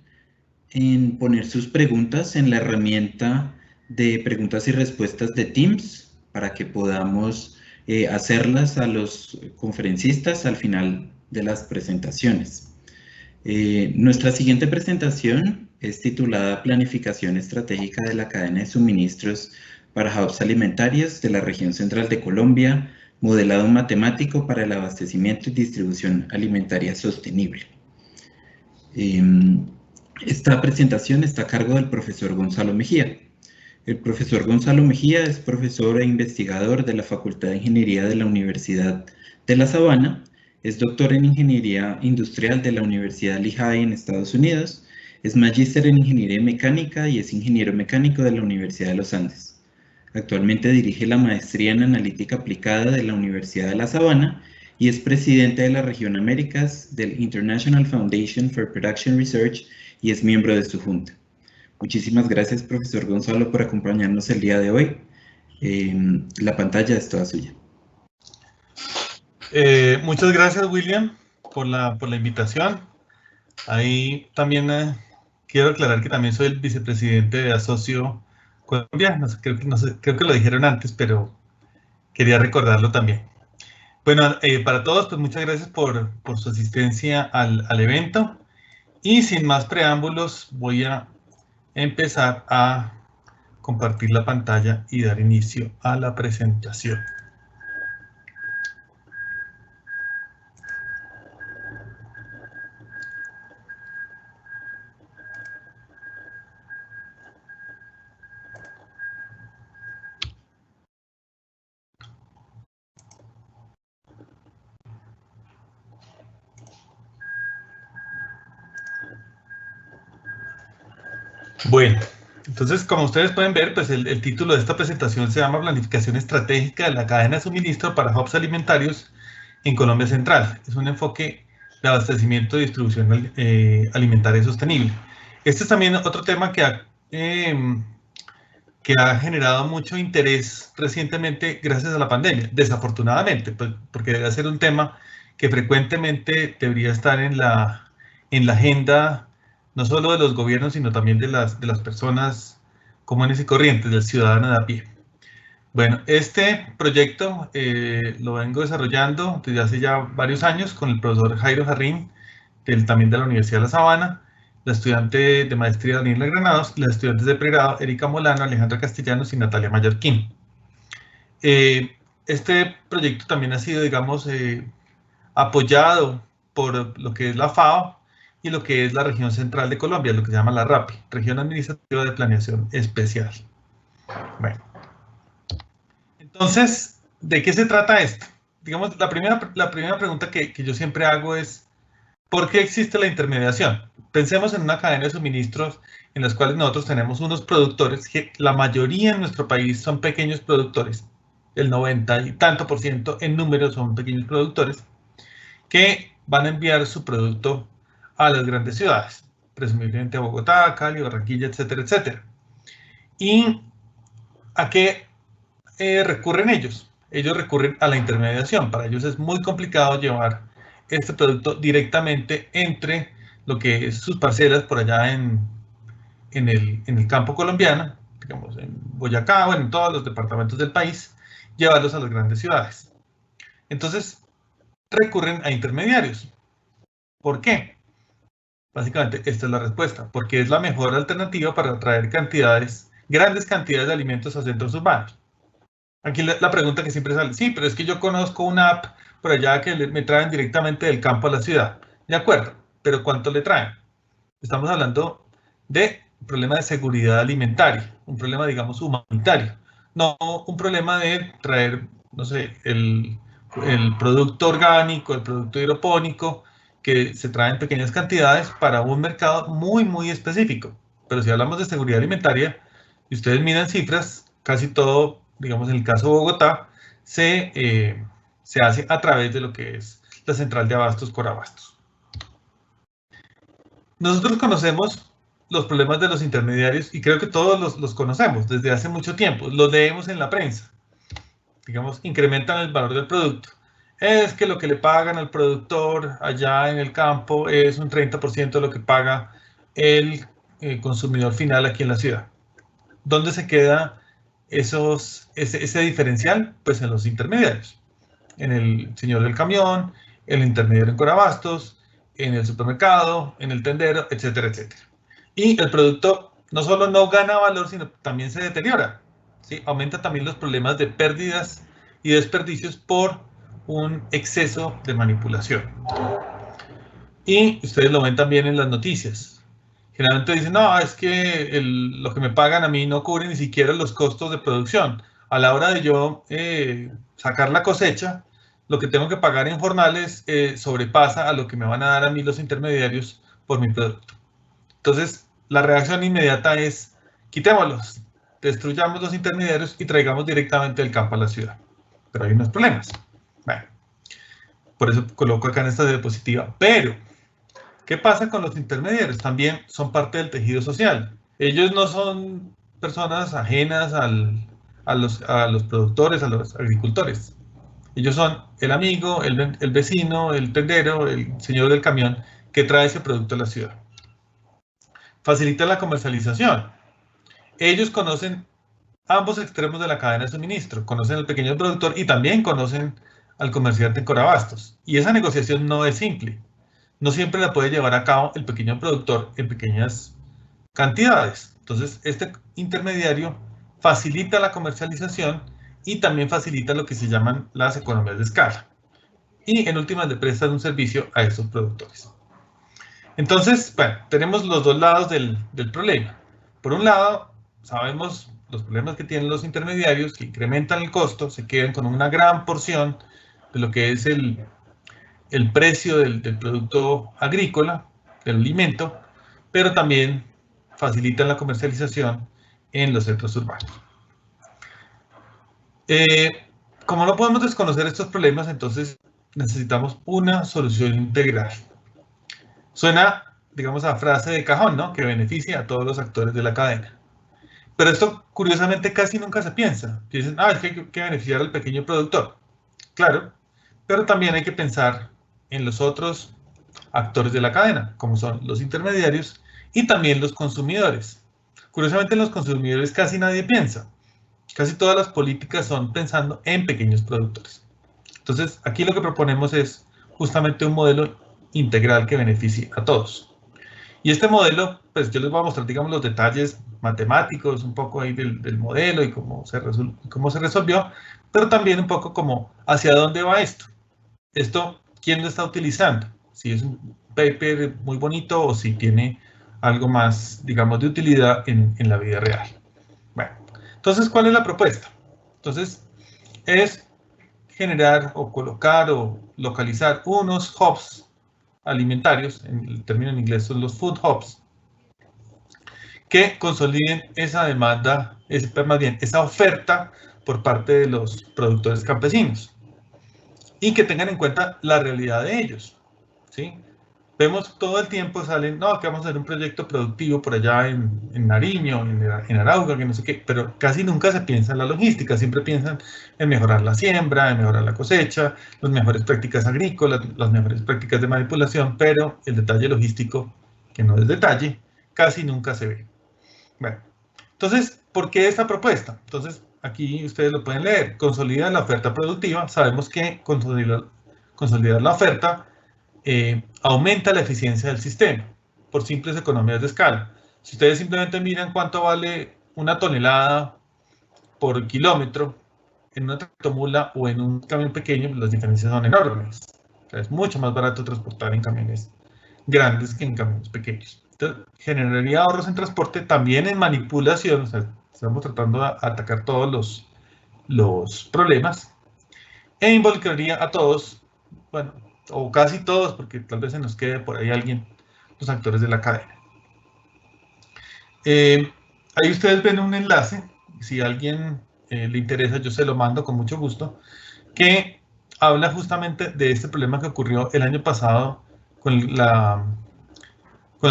en poner sus preguntas en la herramienta de preguntas y respuestas de Teams para que podamos hacerlas a los conferencistas al final de las presentaciones. Nuestra siguiente presentación es titulada Planificación Estratégica de la Cadena de Suministros para Hubs Alimentarios de la Región Central de Colombia, modelado matemático para el abastecimiento y distribución alimentaria sostenible. Esta presentación está a cargo del profesor Gonzalo Mejía. El profesor Gonzalo Mejía es profesor e investigador de la Facultad de Ingeniería de la Universidad de La Sabana, es doctor en Ingeniería Industrial de la Universidad Lehigh en Estados Unidos, es magíster en Ingeniería Mecánica y es ingeniero mecánico de la Universidad de los Andes. Actualmente dirige la maestría en Analítica Aplicada de la Universidad de La Sabana y es presidente de la región Américas del International Foundation for Production Research y es miembro de su junta. Muchísimas gracias, profesor Gonzalo, por acompañarnos el día de hoy. La pantalla es toda suya. Muchas gracias, William, por la invitación. Ahí también quiero aclarar que también soy el vicepresidente de Asocio Colombia. Creo que lo dijeron antes, pero quería recordarlo también. Bueno, para todos, pues muchas gracias por su asistencia al evento. Y sin más preámbulos, voy a empezar a compartir la pantalla y dar inicio a la presentación. Bueno, entonces, como ustedes pueden ver, pues el título de esta presentación se llama Planificación Estratégica de la Cadena de Suministro para Hubs Alimentarios en Colombia Central. Es un enfoque de abastecimiento y distribución alimentaria sostenible. Este es también otro tema que ha generado mucho interés recientemente gracias a la pandemia, desafortunadamente, pues, porque debe ser un tema que frecuentemente debería estar en la agenda no solo de los gobiernos, sino también de las personas comunes y corrientes, del ciudadano de a pie. Bueno, este proyecto lo vengo desarrollando desde hace ya varios años con el profesor Jairo Jarrín, también de la Universidad de La Sabana, la estudiante de maestría Daniela Granados, las estudiantes de pregrado Erika Molano, Alejandra Castellanos y Natalia Mallorquín. Este proyecto también ha sido, digamos, apoyado por lo que es la FAO, y lo que es la región central de Colombia, lo que se llama la RAPI, Región Administrativa de Planeación Especial. Bueno, entonces, ¿de qué se trata esto? Digamos, la primera pregunta que yo siempre hago es, ¿por qué existe la intermediación? Pensemos en una cadena de suministros en las cuales nosotros tenemos unos productores, que la mayoría en nuestro país son pequeños productores, el 90 y tanto % en número son pequeños productores, que van a enviar su producto a las grandes ciudades, presumiblemente a Bogotá, Cali, Barranquilla, etcétera, etcétera. ¿Y a qué recurren ellos? Ellos recurren a la intermediación. Para ellos es muy complicado llevar este producto directamente entre lo que es sus parcelas por allá en el campo colombiano, digamos en Boyacá o en todos los departamentos del país, llevarlos a las grandes ciudades. Entonces, recurren a intermediarios. ¿Por qué? Básicamente, esta es la respuesta, porque es la mejor alternativa para traer grandes cantidades de alimentos a centros urbanos. Aquí la pregunta que siempre sale, sí, pero es que yo conozco una app por allá que me traen directamente del campo a la ciudad. De acuerdo, pero ¿cuánto le traen? Estamos hablando de un problema de seguridad alimentaria, un problema, digamos, humanitario, no un problema de traer, no sé, el producto orgánico, el producto hidropónico, que se traen pequeñas cantidades para un mercado muy, muy específico. Pero si hablamos de seguridad alimentaria, y ustedes miran cifras, casi todo, digamos en el caso de Bogotá, se hace a través de lo que es la central de abastos Corabastos. Nosotros conocemos los problemas de los intermediarios y creo que todos los conocemos desde hace mucho tiempo, los leemos en la prensa. Digamos, incrementan el valor del producto. Es que lo que le pagan al productor allá en el campo es un 30% de lo que paga el consumidor final aquí en la ciudad. ¿Dónde se queda ese diferencial? Pues en los intermediarios. En el señor del camión, el intermediario en Corabastos, en el supermercado, en el tendero, etcétera, etcétera. Y el producto no solo no gana valor, sino también se deteriora, ¿sí? Aumenta también los problemas de pérdidas y desperdicios por un exceso de manipulación. Y ustedes lo ven también en las noticias. Generalmente dicen, no, es que lo que me pagan a mí no cubre ni siquiera los costos de producción. A la hora de yo sacar la cosecha, lo que tengo que pagar en jornales sobrepasa a lo que me van a dar a mí los intermediarios por mi producto. Entonces, la reacción inmediata es, quitémoslos, destruyamos los intermediarios y traigamos directamente el campo a la ciudad. Pero hay unos problemas. Bueno, por eso coloco acá en esta diapositiva. Pero, ¿qué pasa con los intermediarios? También son parte del tejido social. Ellos no son personas ajenas a los productores, a los agricultores. Ellos son el amigo, el vecino, el tendero, el señor del camión que trae ese producto a la ciudad. Facilita la comercialización. Ellos conocen ambos extremos de la cadena de suministro. Conocen al pequeño productor y también conocen al comerciante en Corabastos. Y esa negociación no es simple. No siempre la puede llevar a cabo el pequeño productor en pequeñas cantidades. Entonces, este intermediario facilita la comercialización y también facilita lo que se llaman las economías de escala. Y en últimas le prestan un servicio a estos productores. Entonces, bueno, tenemos los dos lados del problema. Por un lado, sabemos los problemas que tienen los intermediarios, que incrementan el costo, se quedan con una gran porción de lo que es el precio del producto agrícola, del alimento, pero también facilitan la comercialización en los centros urbanos. Como no podemos desconocer estos problemas, entonces necesitamos una solución integral. Suena, digamos, a frase de cajón, ¿no? Que beneficia a todos los actores de la cadena. Pero esto, curiosamente, casi nunca se piensa. Dicen, es que hay que beneficiar al pequeño productor. Claro, pero también hay que pensar en los otros actores de la cadena, como son los intermediarios y también los consumidores. Curiosamente, en los consumidores casi nadie piensa. Casi todas las políticas son pensando en pequeños productores. Entonces, aquí lo que proponemos es justamente un modelo integral que beneficie a todos. Y este modelo, pues yo les voy a mostrar, digamos, los detalles matemáticos, un poco ahí del modelo y cómo se resolvió, pero también un poco como hacia dónde va esto. Esto, ¿quién lo está utilizando? Si es un paper muy bonito o si tiene algo más, digamos, de utilidad en la vida real. Bueno, entonces, ¿cuál es la propuesta? Entonces, es generar o colocar o localizar unos hubs alimentarios, el término en inglés son los food hubs, que consoliden esa demanda, más bien, esa oferta por parte de los productores campesinos y que tengan en cuenta la realidad de ellos, ¿sí? Vemos todo el tiempo salen, no, que vamos a hacer un proyecto productivo por allá en Nariño, en Arauca, que no sé qué, pero casi nunca se piensa en la logística, siempre piensan en mejorar la siembra, en mejorar la cosecha, las mejores prácticas agrícolas, las mejores prácticas de manipulación, pero el detalle logístico, que no es detalle, casi nunca se ve. Bueno, entonces, ¿por qué esta propuesta? Entonces, aquí ustedes lo pueden leer, consolidar la oferta productiva, sabemos que consolidar la oferta aumenta la eficiencia del sistema por simples economías de escala. Si ustedes simplemente miran cuánto vale una tonelada por kilómetro en una tractomula o en un camión pequeño, las diferencias son enormes. O sea, es mucho más barato transportar en camiones grandes que en camiones pequeños. Entonces, generaría ahorros en transporte, también en manipulación. O sea, estamos tratando de atacar todos los problemas e involucraría a todos, bueno, o casi todos, porque tal vez se nos quede por ahí alguien, los actores de la cadena. Ahí ustedes ven un enlace, si a alguien le interesa, yo se lo mando con mucho gusto, que habla justamente de este problema que ocurrió el año pasado con la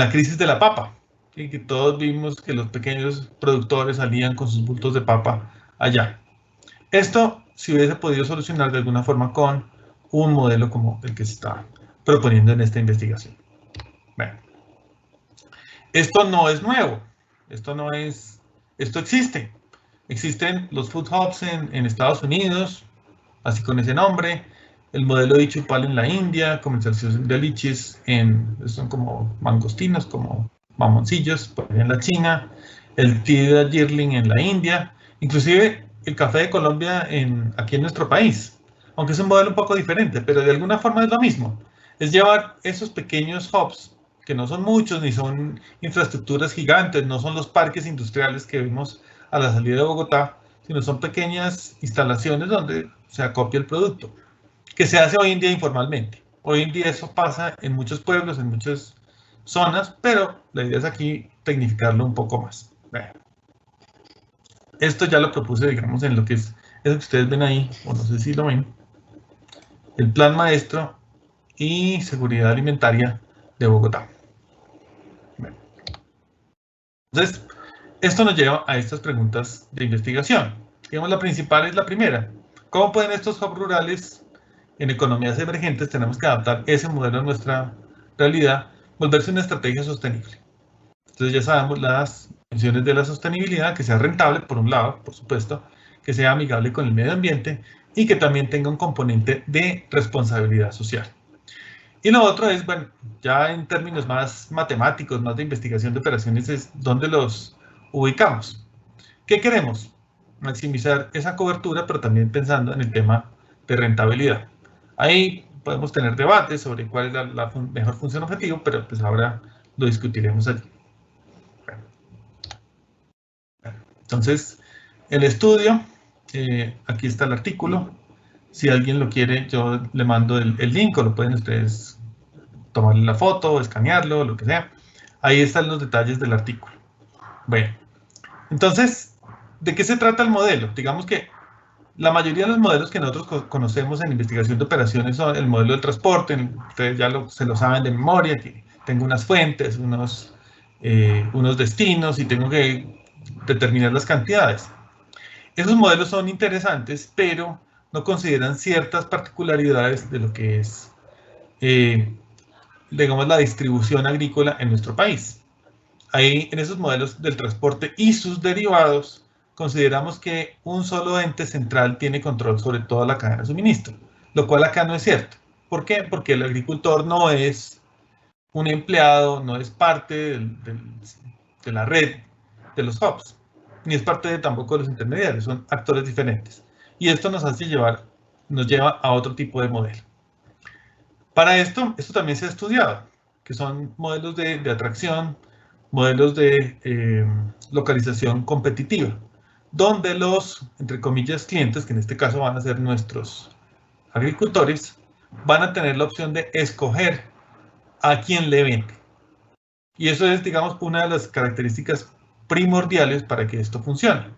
crisis de la papa, ¿sí? Que todos vimos que los pequeños productores salían con sus bultos de papa allá. Esto se hubiese podido solucionar de alguna forma con un modelo como el que se está proponiendo en esta investigación. Bueno, esto no es nuevo, esto existe. Existen los food hubs en Estados Unidos, así con ese nombre, el modelo de Chupal en la India, comercialización de lichis son como mangostinos, como mamoncillos, por ahí en la China, el tea de Darjeeling en la India, inclusive el café de Colombia aquí en nuestro país, aunque es un modelo un poco diferente, pero de alguna forma es lo mismo. Es llevar esos pequeños hubs, que no son muchos, ni son infraestructuras gigantes, no son los parques industriales que vimos a la salida de Bogotá, sino son pequeñas instalaciones donde se acopia el producto, que se hace hoy en día informalmente. Hoy en día eso pasa en muchos pueblos, en muchas zonas, pero la idea es aquí tecnificarlo un poco más. Esto ya lo propuse, digamos, en lo que es eso que ustedes ven ahí, o no sé si lo ven, el Plan Maestro y Seguridad Alimentaria de Bogotá. Entonces, esto nos lleva a estas preguntas de investigación. Digamos, la principal es la primera. ¿Cómo pueden estos hubs rurales en economías emergentes, tenemos que adaptar ese modelo a nuestra realidad, volverse una estrategia sostenible? Entonces ya sabemos las dimensiones de la sostenibilidad, que sea rentable, por un lado, por supuesto, que sea amigable con el medio ambiente y que también tenga un componente de responsabilidad social. Y lo otro es, bueno, ya en términos más matemáticos, más de investigación de operaciones, es dónde los ubicamos. ¿Qué queremos? Maximizar esa cobertura, pero también pensando en el tema de rentabilidad. Ahí podemos tener debates sobre cuál es la mejor función objetivo, pero pues ahora lo discutiremos allí. Entonces, el estudio, aquí está el artículo. Si alguien lo quiere, yo le mando el link o lo pueden ustedes tomarle la foto, escanearlo, lo que sea. Ahí están los detalles del artículo. Bueno, entonces, ¿de qué se trata el modelo? Digamos que la mayoría de los modelos que nosotros conocemos en investigación de operaciones son el modelo del transporte. Ustedes ya se lo saben de memoria, que tengo unas fuentes, unos destinos y tengo que determinar las cantidades. Esos modelos son interesantes, pero no consideran ciertas particularidades de lo que es, digamos, la distribución agrícola en nuestro país. Ahí, en esos modelos del transporte y sus derivados, consideramos que un solo ente central tiene control sobre toda la cadena de suministro, lo cual acá no es cierto. ¿Por qué? Porque el agricultor no es un empleado, no es parte de la red de los hubs, ni es parte tampoco de los intermediarios, son actores diferentes. Y esto nos lleva a otro tipo de modelo. Para esto también se ha estudiado, que son modelos de atracción, modelos de localización competitiva, donde los, entre comillas, clientes, que en este caso van a ser nuestros agricultores, van a tener la opción de escoger a quién le vende. Y eso es, digamos, una de las características primordiales para que esto funcione.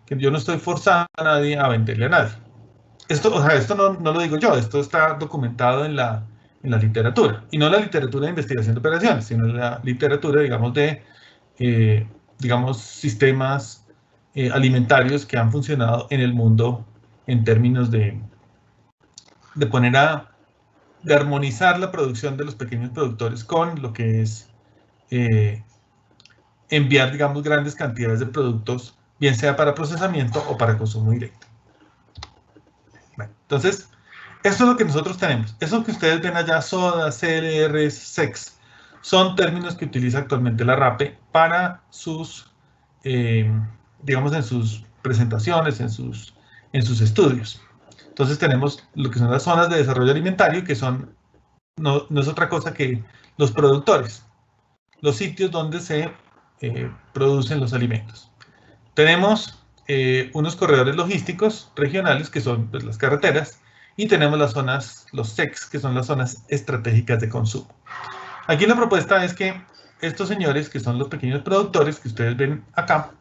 Que yo no estoy forzando a nadie a venderle a nadie. Esto no lo digo yo, esto está documentado en la literatura. Y no la literatura de investigación de operaciones, sino la literatura, digamos, de sistemas alimentarios que han funcionado en el mundo en términos de armonizar la producción de los pequeños productores con lo que es enviar, digamos, grandes cantidades de productos, bien sea para procesamiento o para consumo directo. Bueno, entonces, esto es lo que nosotros tenemos. Eso que ustedes ven allá, SODA, CLR, SEX, son términos que utiliza actualmente la RAPE para sus, digamos, en sus presentaciones, en sus estudios. Entonces tenemos lo que son las zonas de desarrollo alimentario, que son, no es otra cosa que los productores, los sitios donde se producen los alimentos. Tenemos unos corredores logísticos regionales, que son pues, las carreteras, y tenemos las zonas, los SECs, que son las zonas estratégicas de consumo. Aquí la propuesta es que estos señores, que son los pequeños productores que ustedes ven acá,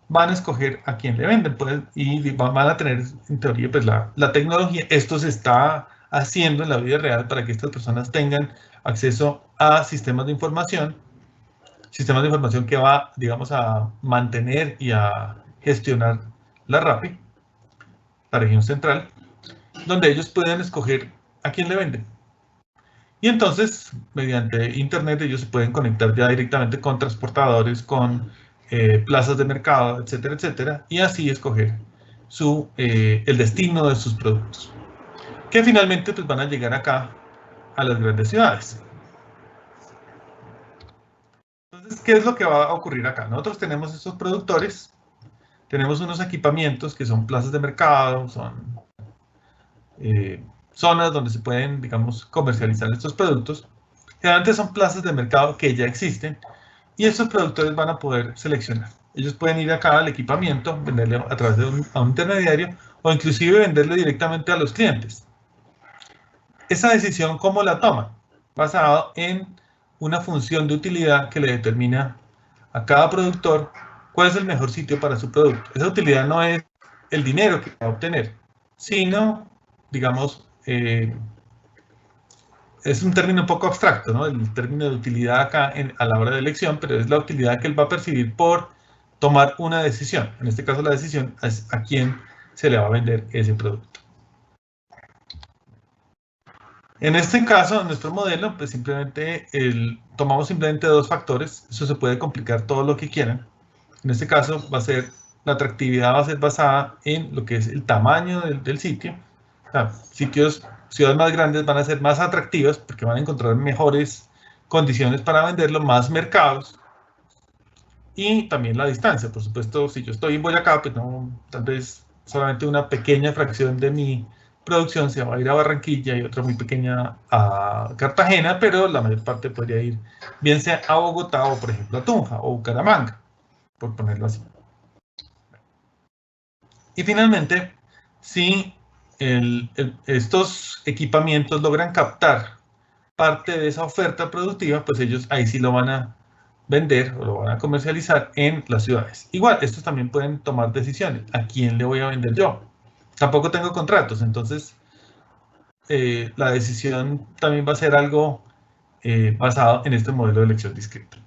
van a escoger a quién le venden, pues, y van a tener, en teoría, pues la tecnología. Esto se está haciendo en la vida real para que estas personas tengan acceso a sistemas de información que va, digamos, a mantener y a gestionar la RAPE, la región central, donde ellos pueden escoger a quién le venden. Y entonces, mediante Internet, ellos se pueden conectar ya directamente con transportadores, con plazas de mercado, etcétera, etcétera, y así escoger el destino de sus productos, que finalmente pues, van a llegar acá a las grandes ciudades. Entonces, ¿qué es lo que va a ocurrir acá? Nosotros tenemos esos productores tenemos unos equipamientos que son plazas de mercado, son zonas donde se pueden, digamos, comercializar estos productos. Generalmente son plazas de mercado que ya existen y estos productores van a poder seleccionar. Ellos pueden ir acá al equipamiento, venderle a través de a un intermediario o inclusive venderle directamente a los clientes. Esa decisión, ¿cómo la toman? Basado en una función de utilidad que le determina a cada productor cuál es el mejor sitio para su producto. Esa utilidad no es el dinero que va a obtener, sino, digamos, es un término un poco abstracto, ¿no? El término de utilidad acá a la hora de elección, pero es la utilidad que él va a percibir por tomar una decisión. En este caso, la decisión es a quién se le va a vender ese producto. En este caso, en nuestro modelo, pues simplemente tomamos simplemente dos factores. Eso se puede complicar todo lo que quieran. En este caso, la atractividad va a ser basada en lo que es el tamaño del sitio. O sea, ciudades más grandes van a ser más atractivas porque van a encontrar mejores condiciones para venderlo, más mercados. Y también la distancia, por supuesto, si yo estoy en Boyacá, pues no, tal vez solamente una pequeña fracción de mi producción se va a ir a Barranquilla y otra muy pequeña a Cartagena, pero la mayor parte podría ir bien sea a Bogotá o, por ejemplo, a Tunja o Bucaramanga, por ponerlo así. Y finalmente, si estos equipamientos logran captar parte de esa oferta productiva, pues ellos ahí sí lo van a vender o lo van a comercializar en las ciudades. Igual, estos también pueden tomar decisiones. ¿A quién le voy a vender yo? Tampoco tengo contratos, entonces la decisión también va a ser algo basado en este modelo de elección discreta.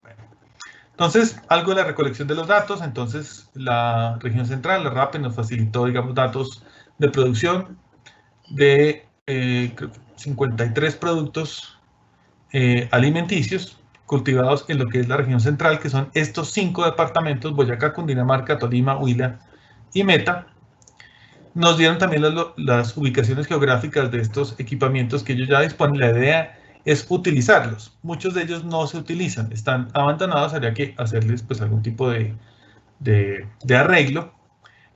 Bueno, entonces, algo de la recolección de los datos. Entonces, la región central, la RAPE, nos facilitó, digamos, datos de producción de 53 productos alimenticios cultivados en lo que es la región central, que son estos 5 departamentos: Boyacá, Cundinamarca, Tolima, Huila y Meta. Nos dieron también las ubicaciones geográficas de estos equipamientos que ellos ya disponen. La idea es utilizarlos. Muchos de ellos no se utilizan, están abandonados, habría que hacerles pues algún tipo de arreglo,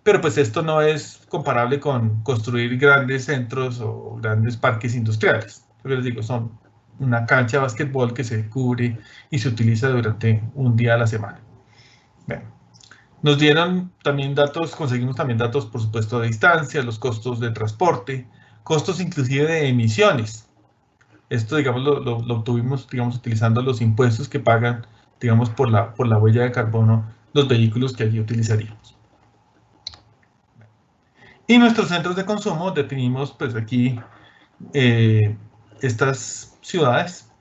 pero pues esto no es comparable con construir grandes centros o grandes parques industriales. Yo les digo, son una cancha de básquetbol que se cubre y se utiliza durante un día a la semana. Bueno. Nos dieron también datos, conseguimos también datos, por supuesto, de distancia, los costos de transporte, costos inclusive de emisiones. Esto, digamos, lo obtuvimos, digamos, utilizando los impuestos que pagan, digamos, por la huella de carbono los vehículos que allí utilizaríamos. Y nuestros centros de consumo, definimos, pues, aquí estas ciudades,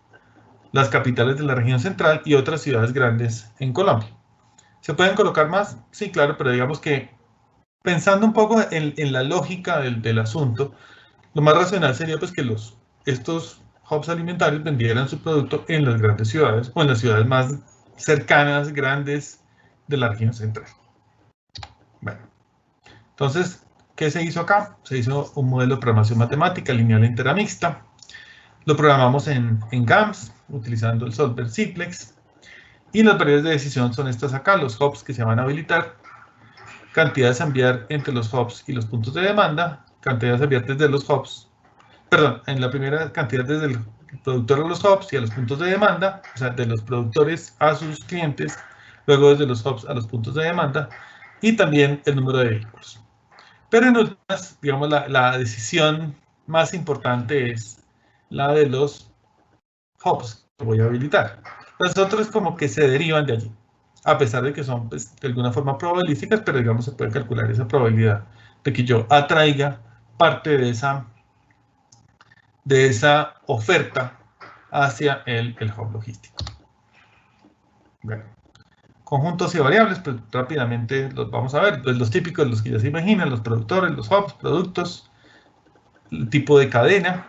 las capitales de la región central y otras ciudades grandes en Colombia. ¿Se pueden colocar más? Sí, claro, pero digamos que pensando un poco en la lógica del asunto, lo más racional sería pues que estos hubs alimentarios vendieran su producto en las grandes ciudades o en las ciudades más cercanas, grandes de la región central. Bueno, entonces, ¿qué se hizo acá? Se hizo un modelo de programación matemática lineal entera mixta. Lo programamos en GAMS, utilizando el solver simplex. Y las variables de decisión son estas acá, los hubs que se van a habilitar, cantidades a enviar entre los hubs y los puntos de demanda, cantidades a enviar desde los hubs, perdón, en la primera cantidad desde el productor a los hubs y a los puntos de demanda, o sea, de los productores a sus clientes, luego desde los hubs a los puntos de demanda, y también el número de vehículos. Pero en últimas, digamos, la decisión más importante es la de los hubs que voy a habilitar. Los otros como que se derivan de allí, a pesar de que son pues, de alguna forma probabilísticas, pero digamos se puede calcular esa probabilidad de que yo atraiga parte de esa oferta hacia el hub logístico. Bueno, conjuntos y variables, pues rápidamente los vamos a ver. Pues, los típicos, los que ya se imaginan, los productores, los hubs, productos, el tipo de cadena,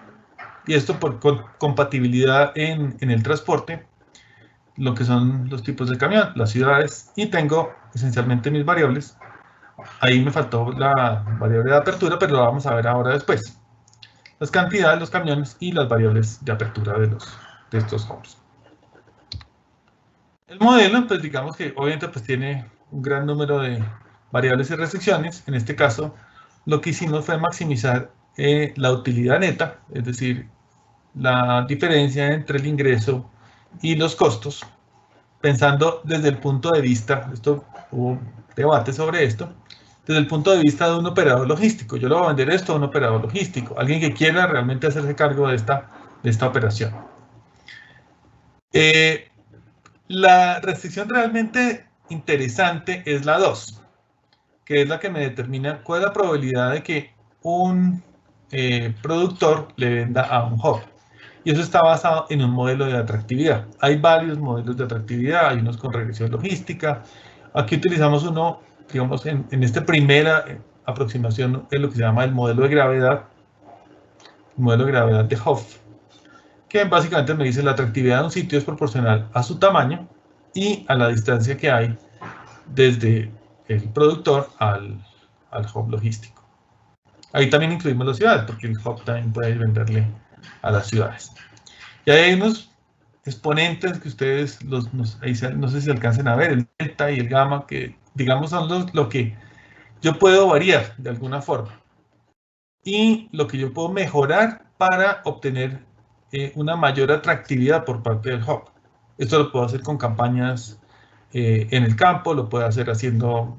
y esto por compatibilidad en el transporte, lo que son los tipos de camión, las ciudades, y tengo esencialmente mis variables. Ahí me faltó la variable de apertura, pero lo vamos a ver ahora después. Las cantidades, los camiones y las variables de apertura de estos hubs. El modelo, pues digamos que obviamente pues tiene un gran número de variables y restricciones. En este caso, lo que hicimos fue maximizar la utilidad neta, es decir, la diferencia entre el ingreso y los costos, pensando desde el punto de vista, hubo debate sobre esto, desde el punto de vista de un operador logístico. Yo le voy a vender esto a un operador logístico, alguien que quiera realmente hacerse cargo de esta operación. La restricción realmente interesante es la 2, que es la que me determina cuál es la probabilidad de que un productor le venda a un hub. Y eso está basado en un modelo de atractividad. Hay varios modelos de atractividad, hay unos con regresión logística. Aquí utilizamos uno, digamos, en esta primera aproximación, es lo que se llama el modelo de gravedad de Hoff, que básicamente me dice la atractividad de un sitio es proporcional a su tamaño y a la distancia que hay desde el productor al hub logístico. Ahí también incluimos las ciudades, porque el hub también puede venderle a las ciudades. Y hay unos exponentes que ustedes, ahí no sé si alcancen a ver, el delta y el gamma, que digamos son lo que yo puedo variar de alguna forma. Y lo que yo puedo mejorar para obtener una mayor atractividad por parte del hub. Esto lo puedo hacer con campañas en el campo, lo puedo hacer haciendo,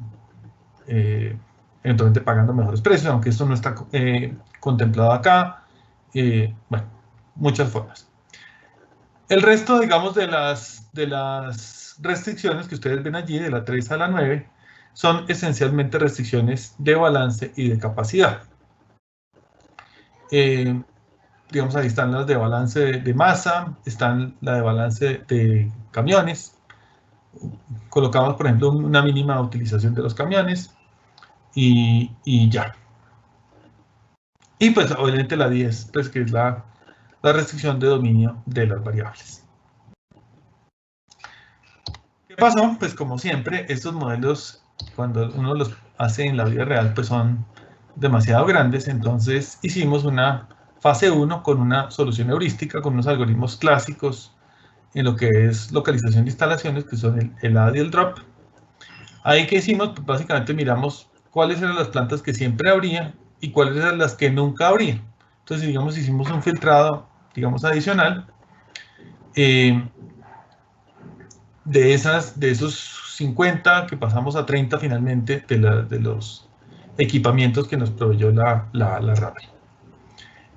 eventualmente pagando mejores precios, aunque esto no está contemplado acá. Bueno, muchas formas. El resto, digamos, de las restricciones que ustedes ven allí, de la 3 a la 9, son esencialmente restricciones de balance y de capacidad. Digamos, ahí están las de balance de masa, están la de balance de camiones. Colocamos, por ejemplo, una mínima utilización de los camiones y ya. Y pues obviamente la 10, pues que es la restricción de dominio de las variables. ¿Qué pasó? Pues como siempre, estos modelos, cuando uno los hace en la vida real, pues son demasiado grandes. Entonces hicimos una fase 1 con una solución heurística, con unos algoritmos clásicos en lo que es localización de instalaciones, que son el add y el drop. Ahí que hicimos, pues básicamente miramos cuáles eran las plantas que siempre habría y cuáles eran las que nunca habría. Entonces, digamos, hicimos un filtrado, digamos, adicional. De esos 50 que pasamos a 30 finalmente de los equipamientos que nos proveyó la RAPI.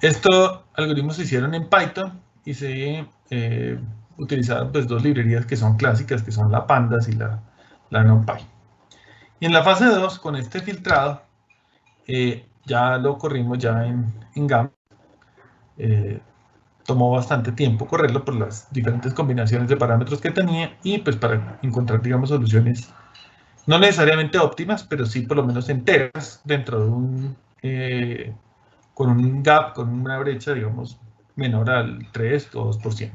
Estos algoritmos se hicieron en Python y se utilizaron pues, dos librerías que son clásicas, que son la Pandas y la NumPy. Y en la fase 2, con este filtrado, ya lo corrimos ya en GAM. Tomó bastante tiempo correrlo por las diferentes combinaciones de parámetros que tenía y pues para encontrar, digamos, soluciones no necesariamente óptimas, pero sí por lo menos enteras dentro de con un gap, con una brecha, digamos, menor al 3 o 2%.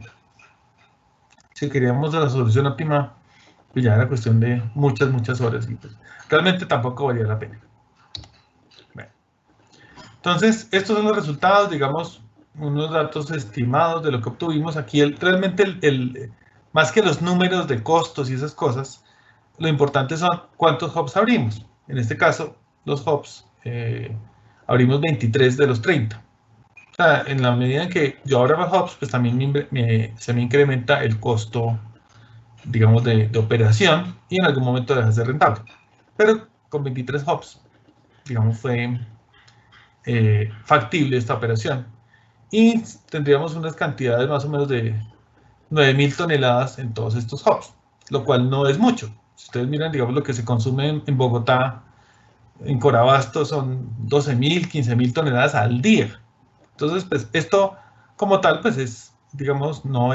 Si queríamos la solución óptima, pues ya era cuestión de muchas horas y pues realmente tampoco valía la pena. Bueno. Entonces, estos son los resultados, digamos, unos datos estimados de lo que obtuvimos. Aquí realmente más que los números de costos y esas cosas, lo importante son cuántos hubs abrimos. En este caso, los hubs, abrimos 23 de los 30. O sea, en la medida en que yo abra más hubs, pues también se me incrementa el costo, digamos, de operación y en algún momento deja de ser rentable. Pero con 23 hubs, digamos, fue factible esta operación. Y tendríamos unas cantidades más o menos de 9.000 toneladas en todos estos hubs, lo cual no es mucho. Si ustedes miran, digamos, lo que se consume en Bogotá, en Corabasto, son 12.000, 15.000 toneladas al día. Entonces, pues, esto como tal, pues, es, digamos, no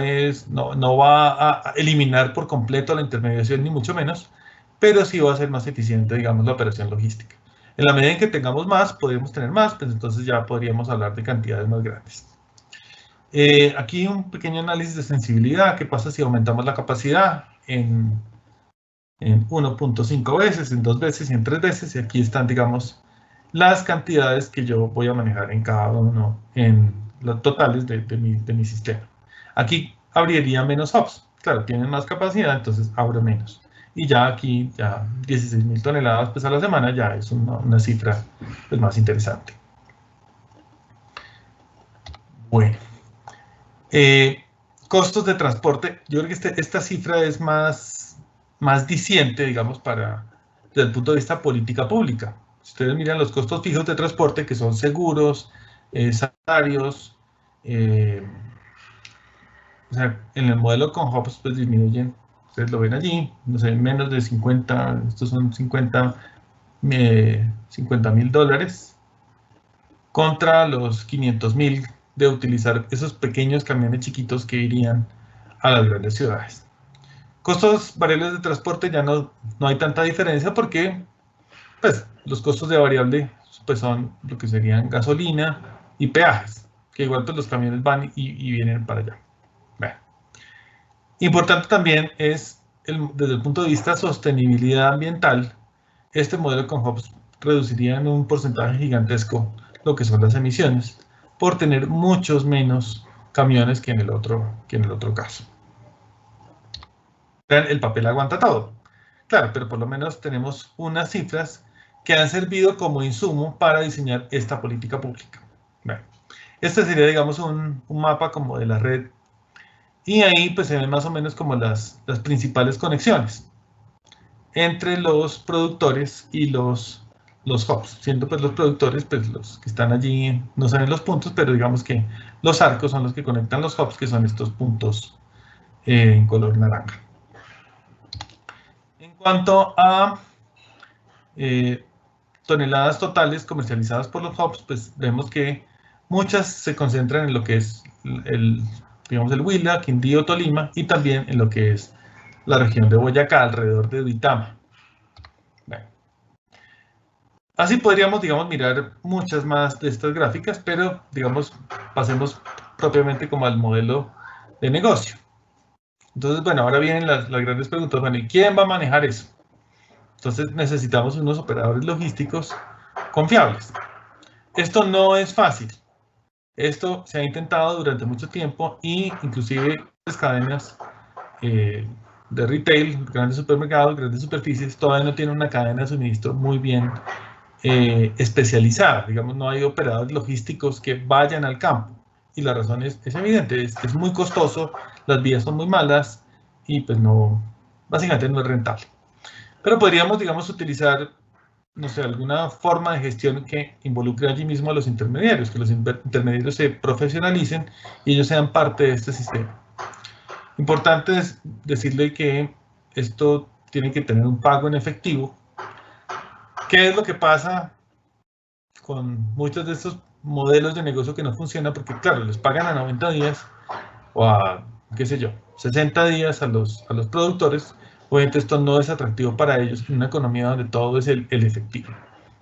va a eliminar por completo la intermediación, ni mucho menos, pero sí va a ser más eficiente, digamos, la operación logística. En la medida en que tengamos más, podemos tener más, pues entonces ya podríamos hablar de cantidades más grandes. Aquí un pequeño análisis de sensibilidad. ¿Qué pasa si aumentamos la capacidad en 1.5 veces, en 2 veces y en 3 veces? Y aquí están, digamos, las cantidades que yo voy a manejar en cada uno, en los totales de mi sistema. Aquí abriría menos hubs. claro, tienen más capacidad, entonces abre menos. Y ya aquí, ya 16.000 toneladas pues, a la semana ya es una cifra pues, más interesante. Bueno. Costos de transporte. Yo creo que esta cifra es más diciente, digamos, desde el punto de vista política pública. Si ustedes miran los costos fijos de transporte, que son seguros, salarios, o sea, en el modelo con hubs, pues disminuyen, ustedes lo ven allí, no sé, menos de 50, estos son 50.000 dólares, contra los 500.000 de utilizar esos pequeños camiones chiquitos que irían a las grandes ciudades. Costos variables de transporte ya no hay tanta diferencia porque pues, los costos de variable pues, son lo que serían gasolina y peajes, que igual pues, los camiones van y vienen para allá. Bueno. Importante también es, desde el punto de vista sostenibilidad ambiental, este modelo con hubs reduciría en un porcentaje gigantesco lo que son las emisiones, por tener muchos menos camiones que en el otro caso. El papel aguanta todo. Claro, pero por lo menos tenemos unas cifras que han servido como insumo para diseñar esta política pública. Bueno, este sería, digamos, un mapa como de la red. Y ahí pues se ven más o menos como las principales conexiones entre los productores y los hubs, siendo pues los productores, pues los que están allí no saben los puntos, pero digamos que los arcos son los que conectan los hubs, que son estos puntos en color naranja. En cuanto a toneladas totales comercializadas por los hubs, pues vemos que muchas se concentran en lo que es digamos el Huila, Quindío, Tolima, y también en lo que es la región de Boyacá, alrededor de Duitama. Bueno. Así podríamos, digamos, mirar muchas más de estas gráficas, pero, digamos, pasemos propiamente como al modelo de negocio. Entonces, bueno, ahora vienen las grandes preguntas. Bueno, ¿y quién va a manejar eso? Entonces, necesitamos unos operadores logísticos confiables. Esto no es fácil. Esto se ha intentado durante mucho tiempo y inclusive las cadenas de retail, grandes supermercados, grandes superficies, todavía no tienen una cadena de suministro muy bien especializada. Digamos, no hay operadores logísticos que vayan al campo. Y la razón es evidente, es muy costoso, las vías son muy malas y pues no, básicamente no es rentable. Pero podríamos, digamos, utilizar, no sé, alguna forma de gestión que involucre allí mismo a los intermediarios, que los intermediarios se profesionalicen y ellos sean parte de este sistema. Importante es decirle que esto tiene que tener un pago en efectivo. ¿Qué es lo que pasa con muchos de estos modelos de negocio que no funcionan? Porque, claro, les pagan a 90 días o a, qué sé yo, 60 días a los productores. Obviamente esto no es atractivo para ellos en una economía donde todo es el efectivo.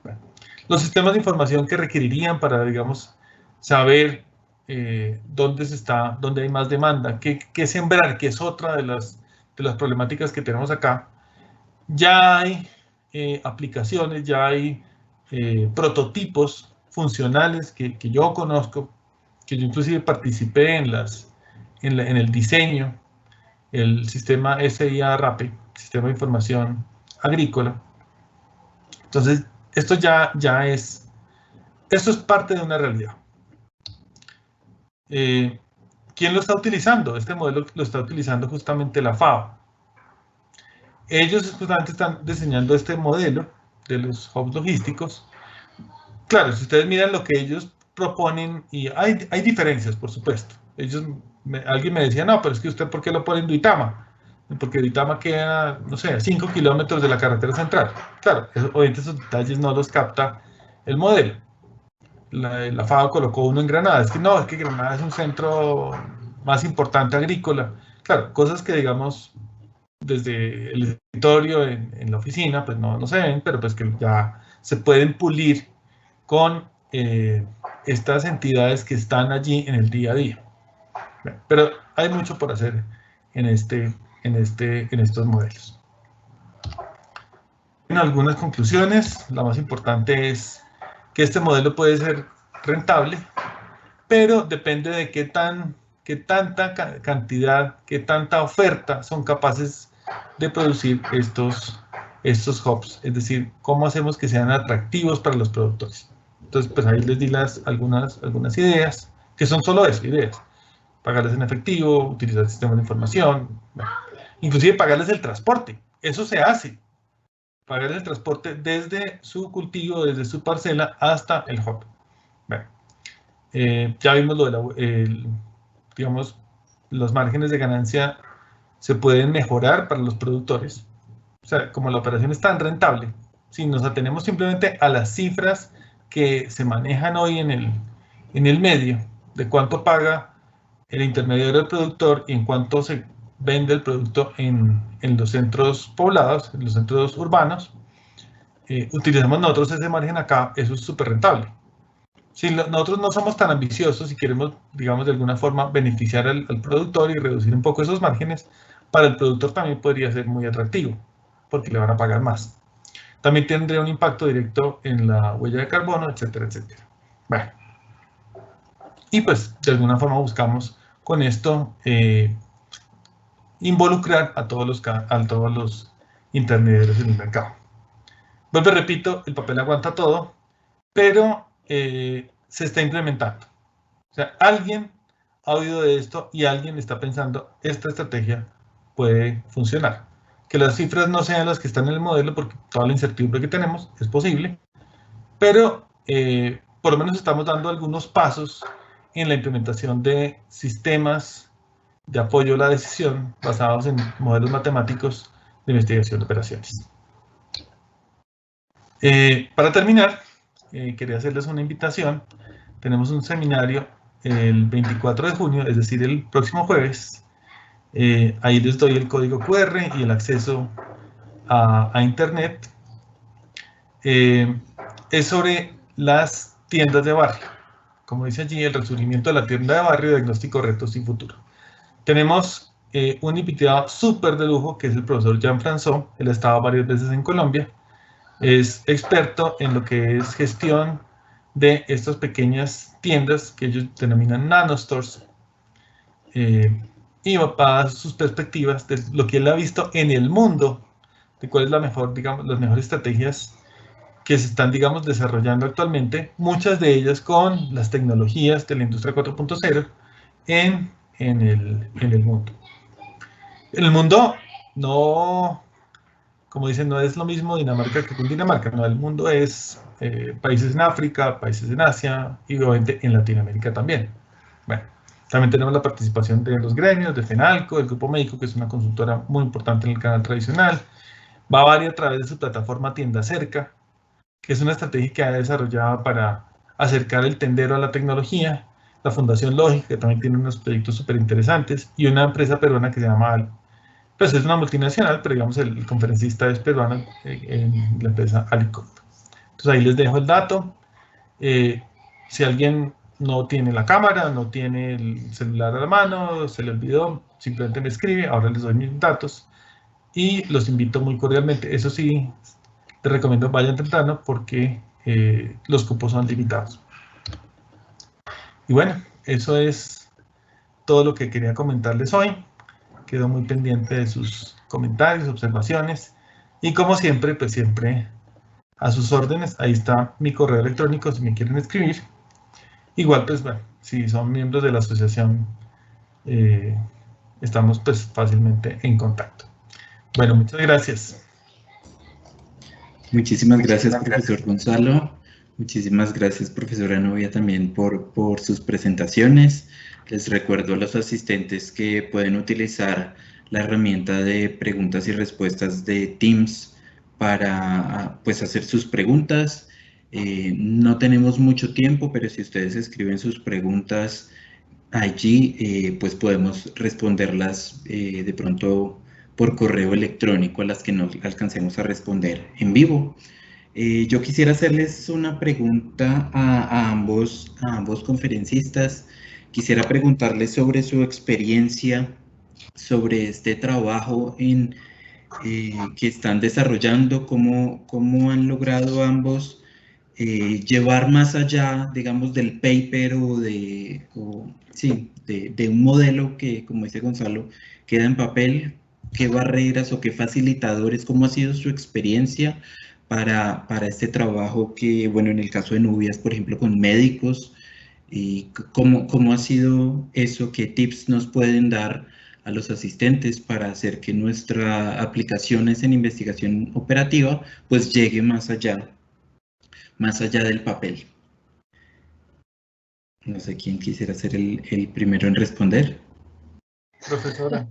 Bueno, los sistemas de información que requerirían para, digamos, saber dónde hay más demanda, qué sembrar, que es otra de las problemáticas que tenemos acá. Ya hay aplicaciones, ya hay prototipos funcionales que yo conozco, que yo inclusive participé en el diseño, el sistema SIA-RAPE, Sistema de Información Agrícola. Entonces, esto es parte de una realidad. ¿Quién lo está utilizando? Este modelo lo está utilizando justamente la FAO. Ellos justamente están diseñando este modelo de los hubs logísticos. Claro, si ustedes miran lo que ellos proponen, y hay diferencias, por supuesto. Alguien me decía, no, pero es que usted, ¿por qué lo pone en Duitama? Porque Duitama queda, no sé, a 5 kilómetros de la carretera central. Claro, obviamente esos detalles no los capta el modelo. La FAO colocó uno en Granada. Es que no, es que Granada es un centro más importante agrícola. Claro, cosas que, digamos, desde el escritorio en la oficina, pues no se ven, pero pues que ya se pueden pulir con estas entidades que están allí en el día a día. Pero hay mucho por hacer en estos modelos. En algunas conclusiones, la más importante es que este modelo puede ser rentable, pero depende de qué qué tanta cantidad, qué tanta oferta son capaces de producir estos hubs, es decir, cómo hacemos que sean atractivos para los productores. Entonces, pues ahí les di algunas ideas, que son solo eso, ideas. Pagarles en efectivo, utilizar sistemas de información, bueno, inclusive pagarles el transporte, eso se hace. Pagarles el transporte desde su cultivo, desde su parcela hasta el hub. Bueno, ya vimos lo de digamos, los márgenes de ganancia se pueden mejorar para los productores. O sea, como la operación es tan rentable, si nos atenemos simplemente a las cifras que se manejan hoy en el medio, de cuánto paga el intermediario del productor y en cuánto se vende el producto en los centros poblados, en los centros urbanos, utilizamos nosotros ese margen acá, eso es súper rentable. Si nosotros no somos tan ambiciosos y queremos, digamos, de alguna forma beneficiar al productor y reducir un poco esos márgenes, para el productor también podría ser muy atractivo, porque le van a pagar más. También tendría un impacto directo en la huella de carbono, etcétera, etcétera. Bueno. Y pues, de alguna forma buscamos con esto involucrar a todos los intermediarios en el mercado. Vuelvo y repito, el papel aguanta todo, pero se está implementando. O sea, alguien ha oído de esto y alguien está pensando, esta estrategia puede funcionar. Que las cifras no sean las que están en el modelo, porque toda la incertidumbre que tenemos es posible, pero por lo menos estamos dando algunos pasos en la implementación de sistemas de apoyo a la decisión basados en modelos matemáticos de investigación de operaciones. Para terminar, quería hacerles una invitación. Tenemos un seminario el 24 de junio, es decir, el próximo jueves. Ahí les doy el código QR y el acceso a Internet. Es sobre las tiendas de barrio. Como dice allí, el resurgimiento de la tienda de barrio, diagnóstico, retos y futuro. Tenemos un invitado súper de lujo, que es el profesor Jean-François. Él ha estado varias veces en Colombia. Es experto en lo que es gestión de estas pequeñas tiendas que ellos denominan nanostores. Y va a dar sus perspectivas de lo que él ha visto en el mundo, de cuál es la mejor, digamos, las mejores estrategias que se están, digamos, desarrollando actualmente, muchas de ellas con las tecnologías de la industria 4.0 en el mundo. En el mundo no, como dicen, no es lo mismo Dinamarca que Cundinamarca, no, el mundo es países en África, países en Asia y obviamente en Latinoamérica también. Bueno, también tenemos la participación de los gremios, de FENALCO, del Grupo Médico, que es una consultora muy importante en el canal tradicional. Bavari a través de su plataforma Tienda Cerca, que es una estrategia que ha desarrollado para acercar el tendero a la tecnología. La Fundación Lógica, que también tiene unos proyectos súper interesantes, y una empresa peruana que se llama, pues es una multinacional, pero digamos el conferencista es peruano en la empresa Alicop. Entonces ahí les dejo el dato. Si alguien no tiene la cámara, no tiene el celular a la mano, se le olvidó, simplemente me escribe, ahora les doy mis datos y los invito muy cordialmente. Eso sí, les recomiendo vayan temprano porque los cupos son limitados. Y bueno, eso es todo lo que quería comentarles hoy. Quedo muy pendiente de sus comentarios, observaciones y como siempre, pues siempre a sus órdenes. Ahí está mi correo electrónico si me quieren escribir. Igual, pues bueno, si son miembros de la asociación, estamos pues fácilmente en contacto. Bueno, muchas gracias. Muchísimas gracias, profesor Gonzalo. Muchísimas gracias, profesora Novia, también por sus presentaciones. Les recuerdo a los asistentes que pueden utilizar la herramienta de preguntas y respuestas de Teams para pues, hacer sus preguntas. No tenemos mucho tiempo, pero si ustedes escriben sus preguntas allí, pues podemos responderlas de pronto por correo electrónico a las que no alcancemos a responder en vivo. Yo quisiera hacerles una pregunta a ambos conferencistas. Quisiera preguntarles sobre su experiencia, sobre este trabajo que están desarrollando, cómo han logrado ambos llevar más allá, digamos, del paper sí, de un modelo que, como dice Gonzalo, queda en papel. ¿Qué barreras o qué facilitadores, cómo ha sido su experiencia para este trabajo que, bueno, en el caso de Nubias, por ejemplo, con médicos, y cómo ha sido eso? ¿Qué tips nos pueden dar a los asistentes para hacer que nuestra aplicaciones en investigación operativa pues llegue más allá del papel? No sé quién quisiera ser el primero en responder. Profesora.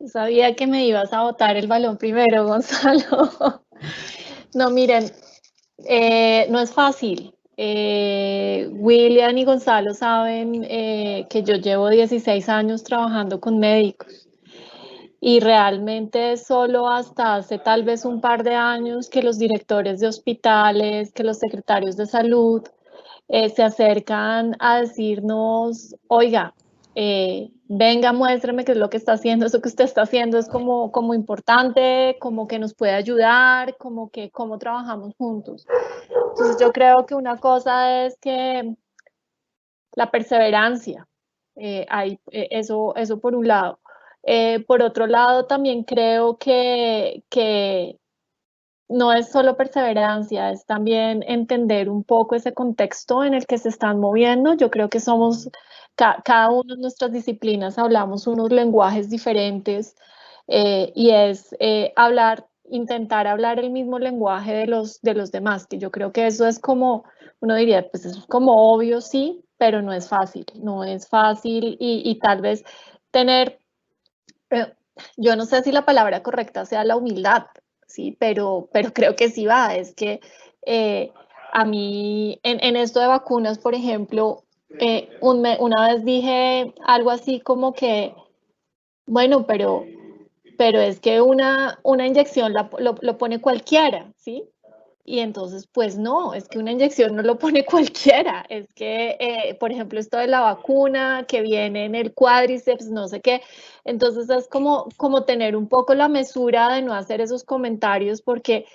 Sabía que me ibas a botar el balón primero, Gonzalo. No, miren, no es fácil. William y Gonzalo saben que yo llevo 16 años trabajando con médicos y realmente solo hasta hace tal vez un par de años que los directores de hospitales, que los secretarios de salud se acercan a decirnos, oiga, venga, muéstrame qué es lo que está haciendo, eso que usted está haciendo es como importante, como que nos puede ayudar, como que cómo trabajamos juntos. Entonces yo creo que una cosa es que la perseverancia, eso por un lado. Por otro lado, también creo que no es solo perseverancia, es también entender un poco ese contexto en el que se están moviendo. Yo creo que somos, cada uno de nuestras disciplinas hablamos unos lenguajes diferentes y es intentar hablar el mismo lenguaje de los demás, que yo creo que eso es como, uno diría, pues eso es como obvio, sí, pero no es fácil y tal vez tener, yo no sé si la palabra correcta sea la humildad, sí, pero creo que sí va, es que a mí en esto de vacunas, por ejemplo, una vez dije algo así como que, bueno, pero es que una inyección lo pone cualquiera, ¿sí? Y entonces, pues no, es que una inyección no lo pone cualquiera, es que, por ejemplo, esto de la vacuna que viene en el cuádriceps, no sé qué, entonces es como tener un poco la mesura de no hacer esos comentarios porque,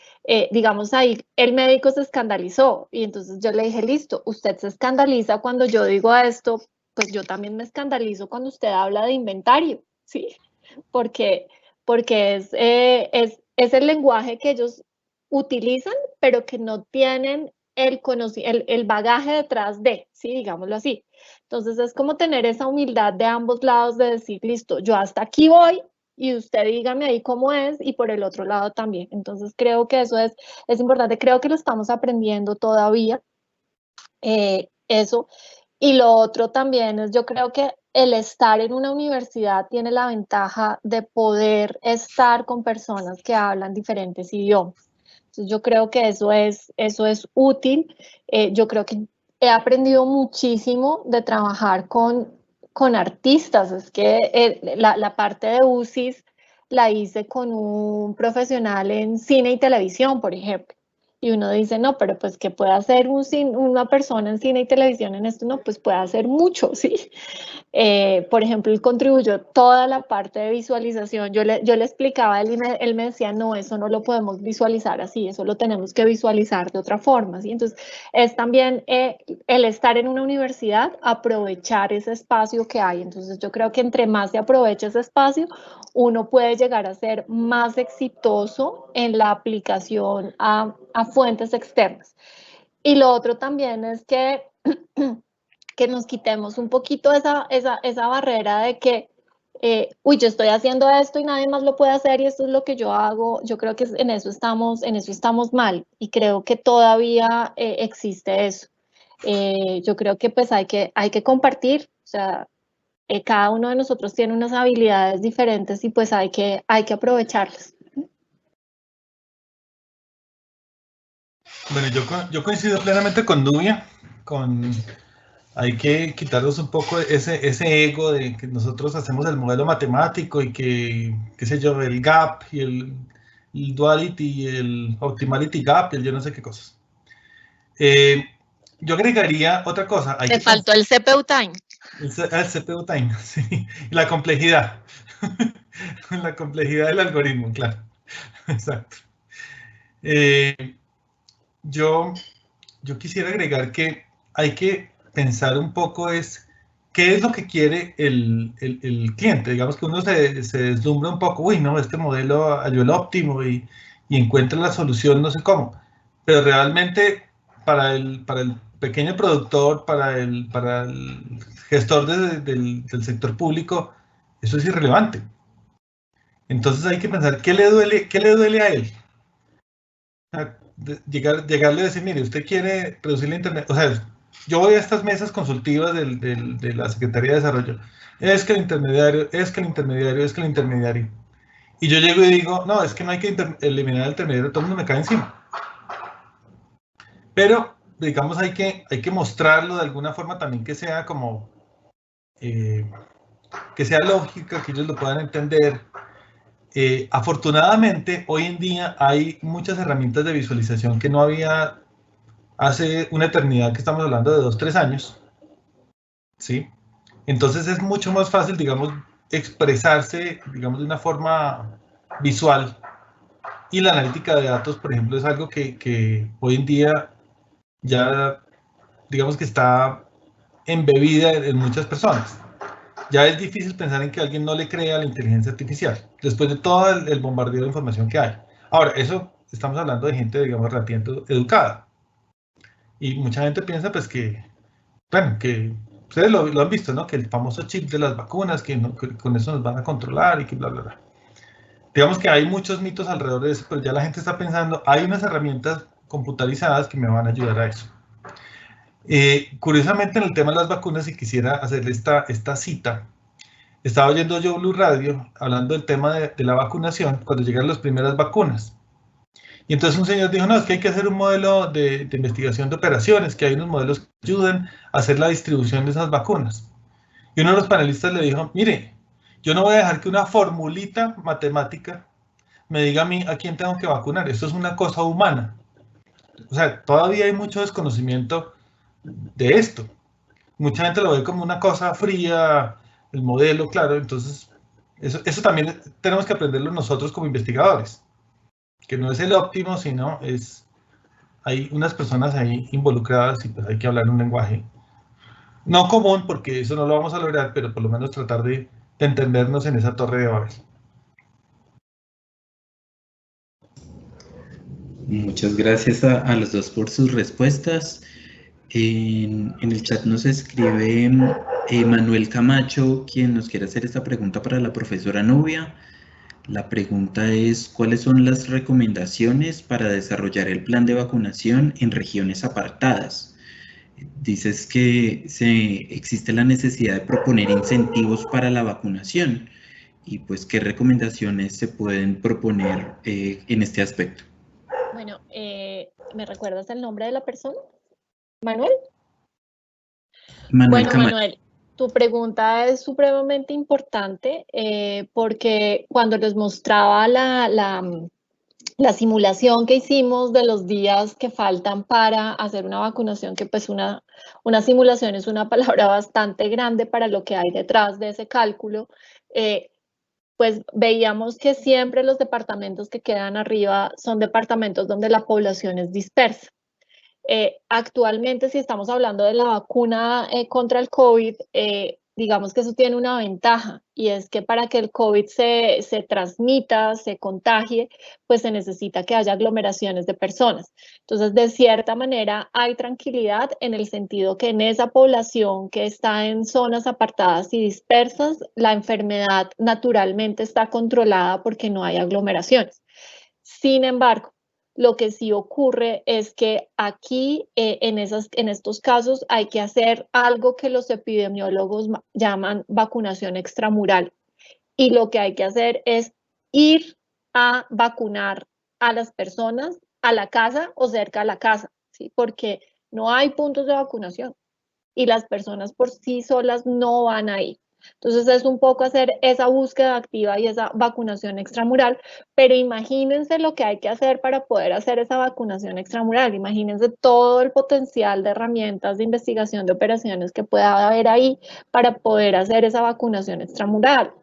digamos, ahí el médico se escandalizó y entonces yo le dije, listo, usted se escandaliza cuando yo digo esto, pues yo también me escandalizo cuando usted habla de inventario, ¿sí? Porque es el lenguaje que ellos utilizan, pero que no tienen el bagaje detrás de, ¿sí? Digámoslo así. Entonces es como tener esa humildad de ambos lados de decir, listo, yo hasta aquí voy y usted dígame ahí cómo es y por el otro lado también. Entonces creo que eso es importante, creo que lo estamos aprendiendo todavía, eso. Y lo otro también es, yo creo que el estar en una universidad tiene la ventaja de poder estar con personas que hablan diferentes idiomas. Entonces, yo creo que eso es útil. Yo creo que he aprendido muchísimo de trabajar con artistas. Es que la parte de UCIS la hice con un profesional en cine y televisión, por ejemplo. Y uno dice, no, pero pues que puede hacer una persona en cine y televisión en esto, no, pues puede hacer mucho, ¿sí? Por ejemplo, él contribuyó toda la parte de visualización. Yo le explicaba, él me decía, no, eso no lo podemos visualizar así, eso lo tenemos que visualizar de otra forma, ¿sí? Entonces, es también el estar en una universidad, aprovechar ese espacio que hay. Entonces, yo creo que entre más se aprovecha ese espacio, uno puede llegar a ser más exitoso en la aplicación a fuentes externas. Y lo otro también es que nos quitemos un poquito esa barrera de que, uy, yo estoy haciendo esto y nadie más lo puede hacer y esto es lo que yo hago. Yo creo que en eso estamos mal y creo que todavía existe eso. Yo creo que pues hay que compartir, o sea, cada uno de nosotros tiene unas habilidades diferentes y pues hay que aprovecharlas. Bueno, yo coincido plenamente con Nubia, hay que quitarnos un poco ese ego de que nosotros hacemos el modelo matemático y que, qué sé yo, el gap y el duality y el optimality gap y el yo no sé qué cosas. Yo agregaría otra cosa. Te faltó el CPU time. El CPU time, sí. Y la complejidad. La complejidad del algoritmo, claro. Exacto. Yo quisiera agregar que hay que pensar un poco es ¿qué es lo que quiere el cliente? Digamos que uno se deslumbra un poco, uy, no, este modelo halló el óptimo y encuentra la solución, no sé cómo. Pero realmente para el pequeño productor, para el gestor del sector público, eso es irrelevante. Entonces hay que pensar, ¿qué le duele a él? Llegarle a decir, mire, usted quiere reducir la internet, o sea, yo voy a estas mesas consultivas de la Secretaría de Desarrollo, es que el intermediario, es que el intermediario, es que el intermediario, y yo llego y digo, no, es que no hay que eliminar el intermediario, todo el mundo me cae encima. Pero, digamos, hay que mostrarlo de alguna forma también que sea como, que sea lógica, que ellos lo puedan entender. Afortunadamente, hoy en día hay muchas herramientas de visualización que no había hace una eternidad, que estamos hablando de 2, 3 años, ¿sí? Entonces es mucho más fácil, digamos, expresarse, digamos, de una forma visual. Y la analítica de datos, por ejemplo, es algo que hoy en día ya, digamos que está embebida en muchas personas. Ya es difícil pensar en que alguien no le crea a la inteligencia artificial, después de todo el bombardeo de información que hay. Ahora, eso estamos hablando de gente, digamos, relativamente educada. Y mucha gente piensa, pues, que, bueno, que ustedes lo han visto, ¿no? Que el famoso chip de las vacunas, que con eso nos van a controlar y que bla, bla, bla. Digamos que hay muchos mitos alrededor de eso, pero ya la gente está pensando, hay unas herramientas computarizadas que me van a ayudar a eso. Curiosamente, en el tema de las vacunas, si quisiera hacerle esta cita, estaba oyendo yo Blue Radio hablando del tema de la vacunación cuando llegaron las primeras vacunas. Y entonces un señor dijo, no, es que hay que hacer un modelo de investigación de operaciones, que hay unos modelos que ayudan a hacer la distribución de esas vacunas. Y uno de los panelistas le dijo, mire, yo no voy a dejar que una formulita matemática me diga a mí a quién tengo que vacunar. Esto es una cosa humana. O sea, todavía hay mucho desconocimiento de esto. Mucha gente lo ve como una cosa fría, el modelo, claro. Entonces, eso también tenemos que aprenderlo nosotros como investigadores. Que no es el óptimo, sino hay unas personas ahí involucradas y pues hay que hablar un lenguaje no común, porque eso no lo vamos a lograr, pero por lo menos tratar de entendernos en esa torre de Babel. Muchas gracias a los dos por sus respuestas. En el chat nos escribe Manuel Camacho, quien nos quiere hacer esta pregunta para la profesora Nubia. La pregunta es, ¿cuáles son las recomendaciones para desarrollar el plan de vacunación en regiones apartadas? Dices que existe la necesidad de proponer incentivos para la vacunación y pues qué recomendaciones se pueden proponer en este aspecto. Bueno, ¿me recuerdas el nombre de la persona? ¿Manuel? Manuel Camacho. Manuel, tu pregunta es supremamente importante porque cuando les mostraba la simulación que hicimos de los días que faltan para hacer una vacunación, que pues una simulación es una palabra bastante grande para lo que hay detrás de ese cálculo, pues veíamos que siempre los departamentos que quedan arriba son departamentos donde la población es dispersa. Actualmente, si estamos hablando de la vacuna contra el COVID, digamos que eso tiene una ventaja y es que para que el COVID se transmita, se contagie, pues se necesita que haya aglomeraciones de personas. Entonces, de cierta manera, hay tranquilidad en el sentido que en esa población que está en zonas apartadas y dispersas, la enfermedad naturalmente está controlada porque no hay aglomeraciones. Sin embargo, lo que sí ocurre es que aquí, en estos casos, hay que hacer algo que los epidemiólogos llaman vacunación extramural. Y lo que hay que hacer es ir a vacunar a las personas a la casa o cerca de la casa, ¿sí? Porque no hay puntos de vacunación y las personas por sí solas no van a ir. Entonces es un poco hacer esa búsqueda activa y esa vacunación extramural, pero imagínense lo que hay que hacer para poder hacer esa vacunación extramural. Imagínense todo el potencial de herramientas de investigación de operaciones que pueda haber ahí para poder hacer esa vacunación extramural.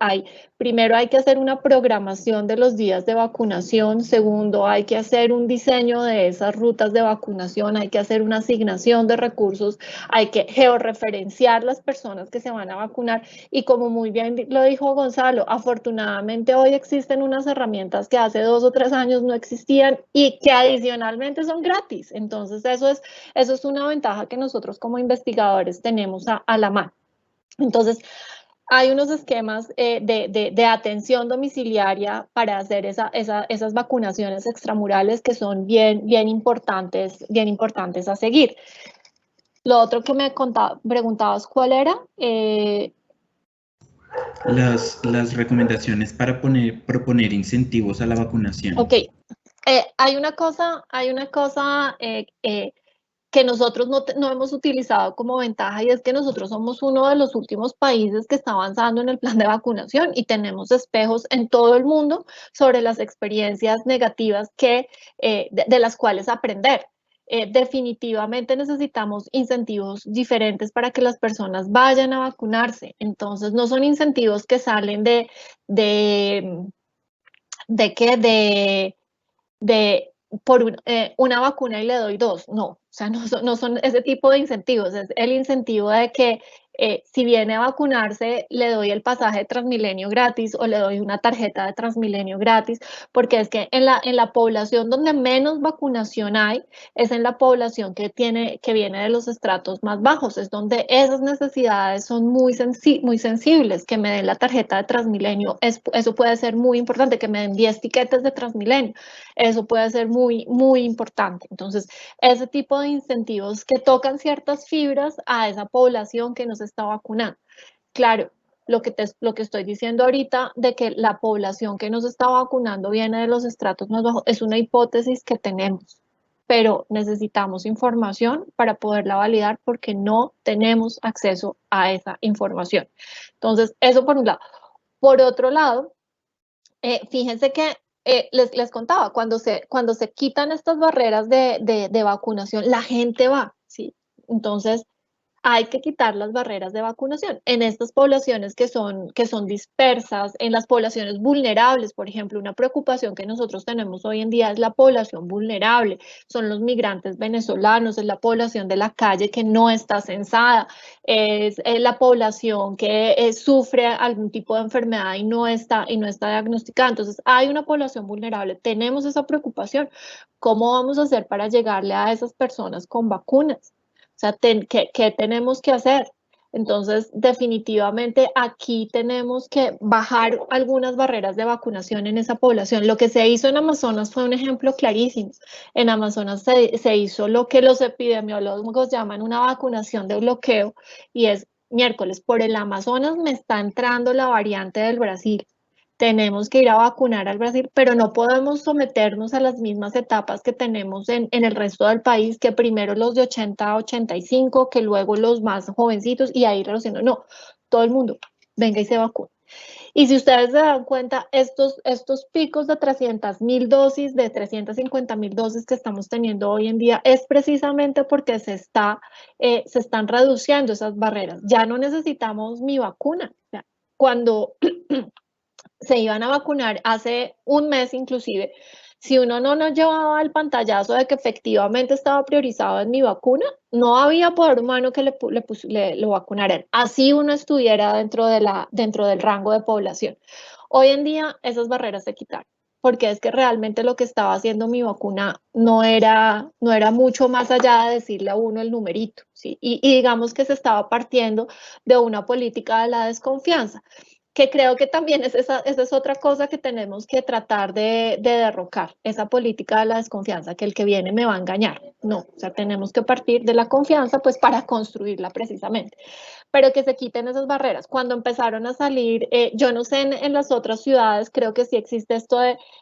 Primero hay que hacer una programación de los días de vacunación. Segundo, hay que hacer un diseño de esas rutas de vacunación. Hay que hacer una asignación de recursos. Hay que georreferenciar las personas que se van a vacunar. Y como muy bien lo dijo Gonzalo, afortunadamente hoy existen unas herramientas que hace 2 o 3 años no existían y que adicionalmente son gratis. Entonces eso es una ventaja que nosotros como investigadores tenemos a la mano. Entonces, hay unos esquemas de atención domiciliaria para hacer esas vacunaciones extramurales que son bien importantes a seguir. Lo otro que me preguntabas, ¿cuál era? Las recomendaciones para proponer incentivos a la vacunación. Ok. Hay una cosa que nosotros no hemos utilizado como ventaja, y es que nosotros somos uno de los últimos países que está avanzando en el plan de vacunación y tenemos espejos en todo el mundo sobre las experiencias negativas de las cuales aprender. Definitivamente necesitamos incentivos diferentes para que las personas vayan a vacunarse. Entonces, no son incentivos que salen por una vacuna y le doy 2, no, o sea, no son ese tipo de incentivos, es el incentivo de que si viene a vacunarse, le doy el pasaje de Transmilenio gratis o le doy una tarjeta de Transmilenio gratis, porque es que en la población donde menos vacunación hay, es en la población que viene de los estratos más bajos, es donde esas necesidades son muy sensibles, que me den la tarjeta de Transmilenio, eso puede ser muy importante, que me den 10 tiquetes de Transmilenio, eso puede ser muy importante. Entonces, ese tipo de incentivos que tocan ciertas fibras a esa población que no se está vacunando. Claro, lo que estoy diciendo ahorita de que la población que nos está vacunando viene de los estratos más bajos es una hipótesis que tenemos, pero necesitamos información para poderla validar porque no tenemos acceso a esa información. Entonces, eso por un lado. Por otro lado, fíjense que les contaba, cuando se quitan estas barreras de vacunación, la gente va, ¿sí? Entonces, hay que quitar las barreras de vacunación en estas poblaciones que son dispersas, en las poblaciones vulnerables. Por ejemplo, una preocupación que nosotros tenemos hoy en día es la población vulnerable, son los migrantes venezolanos, es la población de la calle que no está censada, es la población que sufre algún tipo de enfermedad y no está diagnosticada. Entonces, hay una población vulnerable, tenemos esa preocupación. ¿Cómo vamos a hacer para llegarle a esas personas con vacunas? O sea, ¿qué tenemos que hacer? Entonces, definitivamente aquí tenemos que bajar algunas barreras de vacunación en esa población. Lo que se hizo en Amazonas fue un ejemplo clarísimo. En Amazonas se hizo lo que los epidemiólogos llaman una vacunación de bloqueo, y es miércoles, por el Amazonas me está entrando la variante del Brasil. Tenemos que ir a vacunar al Brasil, pero no podemos someternos a las mismas etapas que tenemos en el resto del país, que primero los de 80 a 85, que luego los más jovencitos y ahí reduciendo. No, todo el mundo, venga y se vacuna. Y si ustedes se dan cuenta, estos picos de 300.000 dosis, de 350.000 dosis que estamos teniendo hoy en día, es precisamente porque se están reduciendo esas barreras. Ya no necesitamos mi vacuna. O sea, cuando se iban a vacunar hace un mes inclusive, si uno no nos llevaba el pantallazo de que efectivamente estaba priorizado en mi vacuna, no había poder humano que lo vacunaran, así uno estuviera dentro del rango de población. Hoy en día esas barreras se quitaron, porque es que realmente lo que estaba haciendo mi vacuna no era mucho más allá de decirle a uno el numerito, ¿sí? Y digamos que se estaba partiendo de una política de la desconfianza, que creo que también esa es otra cosa que tenemos que tratar de derrocar, esa política de la desconfianza, que el que viene me va a engañar. No, o sea, tenemos que partir de la confianza pues para construirla precisamente, pero que se quiten esas barreras. Cuando empezaron a salir, yo no sé en las otras ciudades, creo que sí existe esto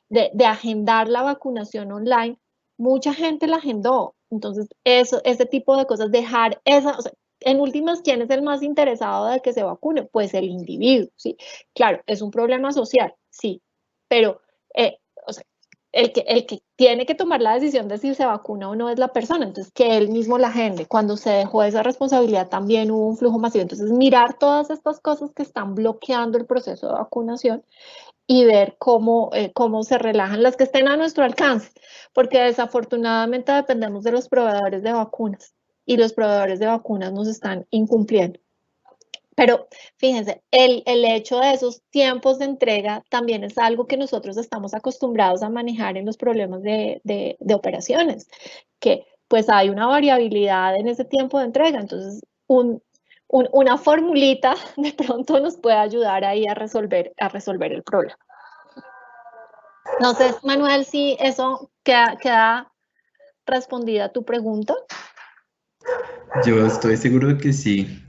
de agendar la vacunación online, mucha gente la agendó. Entonces, ese tipo de cosas, dejar esa, o sea, en últimas, ¿quién es el más interesado de que se vacune? Pues el individuo, ¿sí? Claro, es un problema social, sí, pero o sea, el que tiene que tomar la decisión de si se vacuna o no es la persona, entonces que él mismo la agende. Cuando se dejó esa responsabilidad también hubo un flujo masivo, entonces mirar todas estas cosas que están bloqueando el proceso de vacunación y ver cómo se relajan las que estén a nuestro alcance, porque desafortunadamente dependemos de los proveedores de vacunas y los proveedores de vacunas nos están incumpliendo. Pero fíjense, el hecho de esos tiempos de entrega también es algo que nosotros estamos acostumbrados a manejar en los problemas de operaciones, que pues hay una variabilidad en ese tiempo de entrega, entonces una formulita de pronto nos puede ayudar ahí a resolver el problema. No sé, Manuel, si eso queda respondida a tu pregunta. Yo estoy seguro de que sí.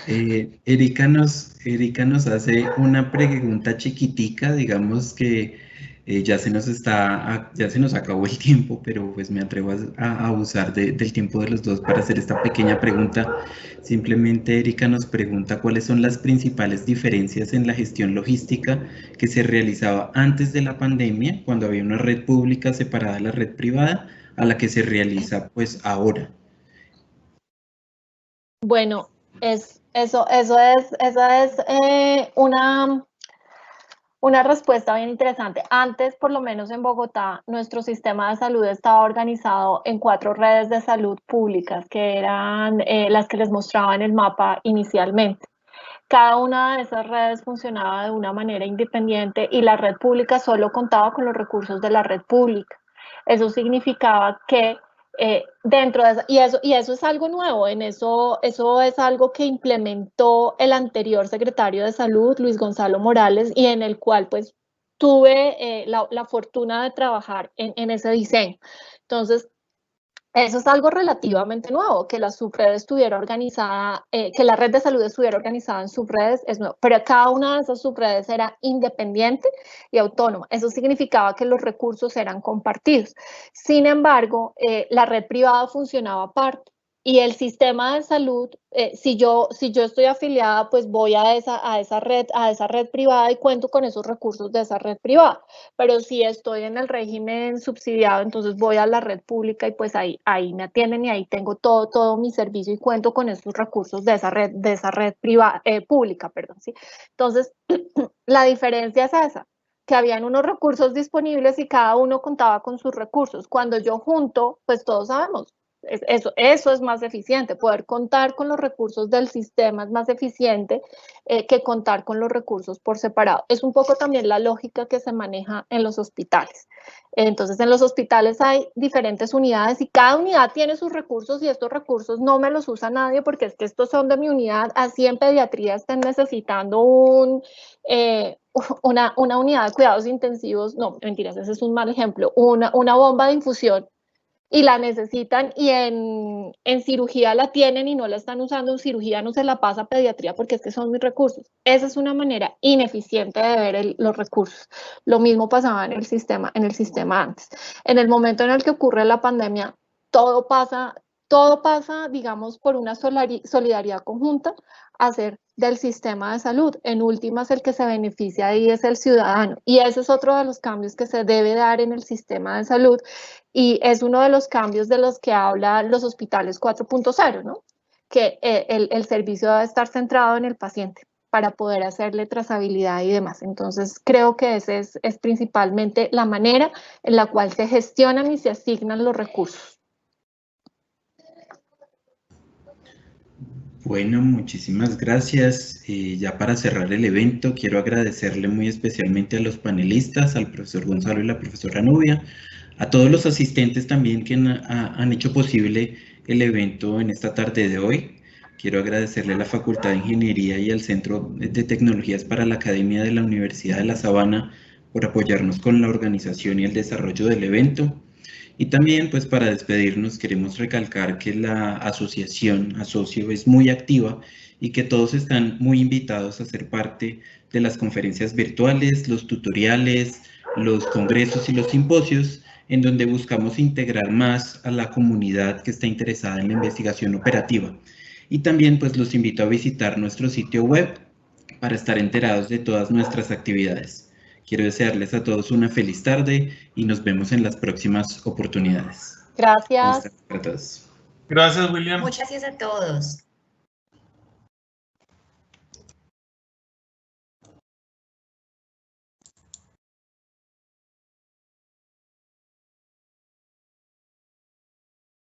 Erika nos hace una pregunta chiquitica, digamos que ya se nos acabó el tiempo, pero pues me atrevo a abusar del tiempo de los dos para hacer esta pequeña pregunta. Simplemente Erika nos pregunta cuáles son las principales diferencias en la gestión logística que se realizaba antes de la pandemia, cuando había una red pública separada de la red privada, a la que se realiza pues ahora. Bueno, esa es una respuesta bien interesante. Antes, por lo menos en Bogotá, nuestro sistema de salud estaba organizado en 4 redes de salud públicas, que eran las que les mostraba en el mapa inicialmente. Cada una de esas redes funcionaba de una manera independiente y la red pública solo contaba con los recursos de la red pública. Eso significaba que dentro de y eso es algo nuevo, eso es algo que implementó el anterior secretario de Salud, Luis Gonzalo Morales, y en el cual pues tuve la fortuna de trabajar en ese diseño. Entonces, eso es algo relativamente nuevo, que la subred estuviera organizada, que la red de salud estuviera organizada en subredes es nuevo, pero cada una de esas subredes era independiente y autónoma. Eso significaba que los recursos eran compartidos. Sin embargo, la red privada funcionaba aparte. Y el sistema de salud, si yo estoy afiliada, pues voy a esa red privada y cuento con esos recursos de esa red privada. Pero si estoy en el régimen subsidiado, entonces voy a la red pública y pues ahí me atienden y ahí tengo todo mi servicio y cuento con esos recursos de esa red privada, pública, perdón, ¿sí? Entonces, la diferencia es esa, que habían unos recursos disponibles y cada uno contaba con sus recursos. Cuando yo junto, pues todos sabemos, eso es más eficiente, poder contar con los recursos del sistema es más eficiente que contar con los recursos por separado. Es un poco también la lógica que se maneja en los hospitales. Entonces, en los hospitales hay diferentes unidades y cada unidad tiene sus recursos y estos recursos no me los usa nadie porque es que estos son de mi unidad, así en pediatría estén necesitando una unidad de cuidados intensivos, no, mentiras, ese es un mal ejemplo, una bomba de infusión y la necesitan y en cirugía la tienen y no la están usando, en cirugía no se la pasa a pediatría porque es que son mis recursos. Esa es una manera ineficiente de ver los recursos. Lo mismo pasaba en el sistema antes. En el momento en el que ocurre la pandemia, todo pasa, digamos, por una solidaridad conjunta a hacer del sistema de salud. En últimas, el que se beneficia ahí es el ciudadano. Y ese es otro de los cambios que se debe dar en el sistema de salud y es uno de los cambios de los que hablan los hospitales 4.0, ¿no? Que el servicio debe estar centrado en el paciente para poder hacerle trazabilidad y demás. Entonces, creo que esa es principalmente la manera en la cual se gestionan y se asignan los recursos. Bueno, muchísimas gracias. Ya para cerrar el evento, quiero agradecerle muy especialmente a los panelistas, al profesor Gonzalo y la profesora Nubia, a todos los asistentes también que han hecho posible el evento en esta tarde de hoy. Quiero agradecerle a la Facultad de Ingeniería y al Centro de Tecnologías para la Academia de la Universidad de La Sabana por apoyarnos con la organización y el desarrollo del evento. Y también, pues para despedirnos, queremos recalcar que la asociación Asocio es muy activa y que todos están muy invitados a ser parte de las conferencias virtuales, los tutoriales, los congresos y los simposios, en donde buscamos integrar más a la comunidad que está interesada en la investigación operativa. y también pues los invito a visitar nuestro sitio web para estar enterados de todas nuestras actividades. Quiero desearles a todos una feliz tarde y nos vemos en las próximas oportunidades. Gracias. Buenas tardes para todos. Gracias, William. Muchas gracias a todos.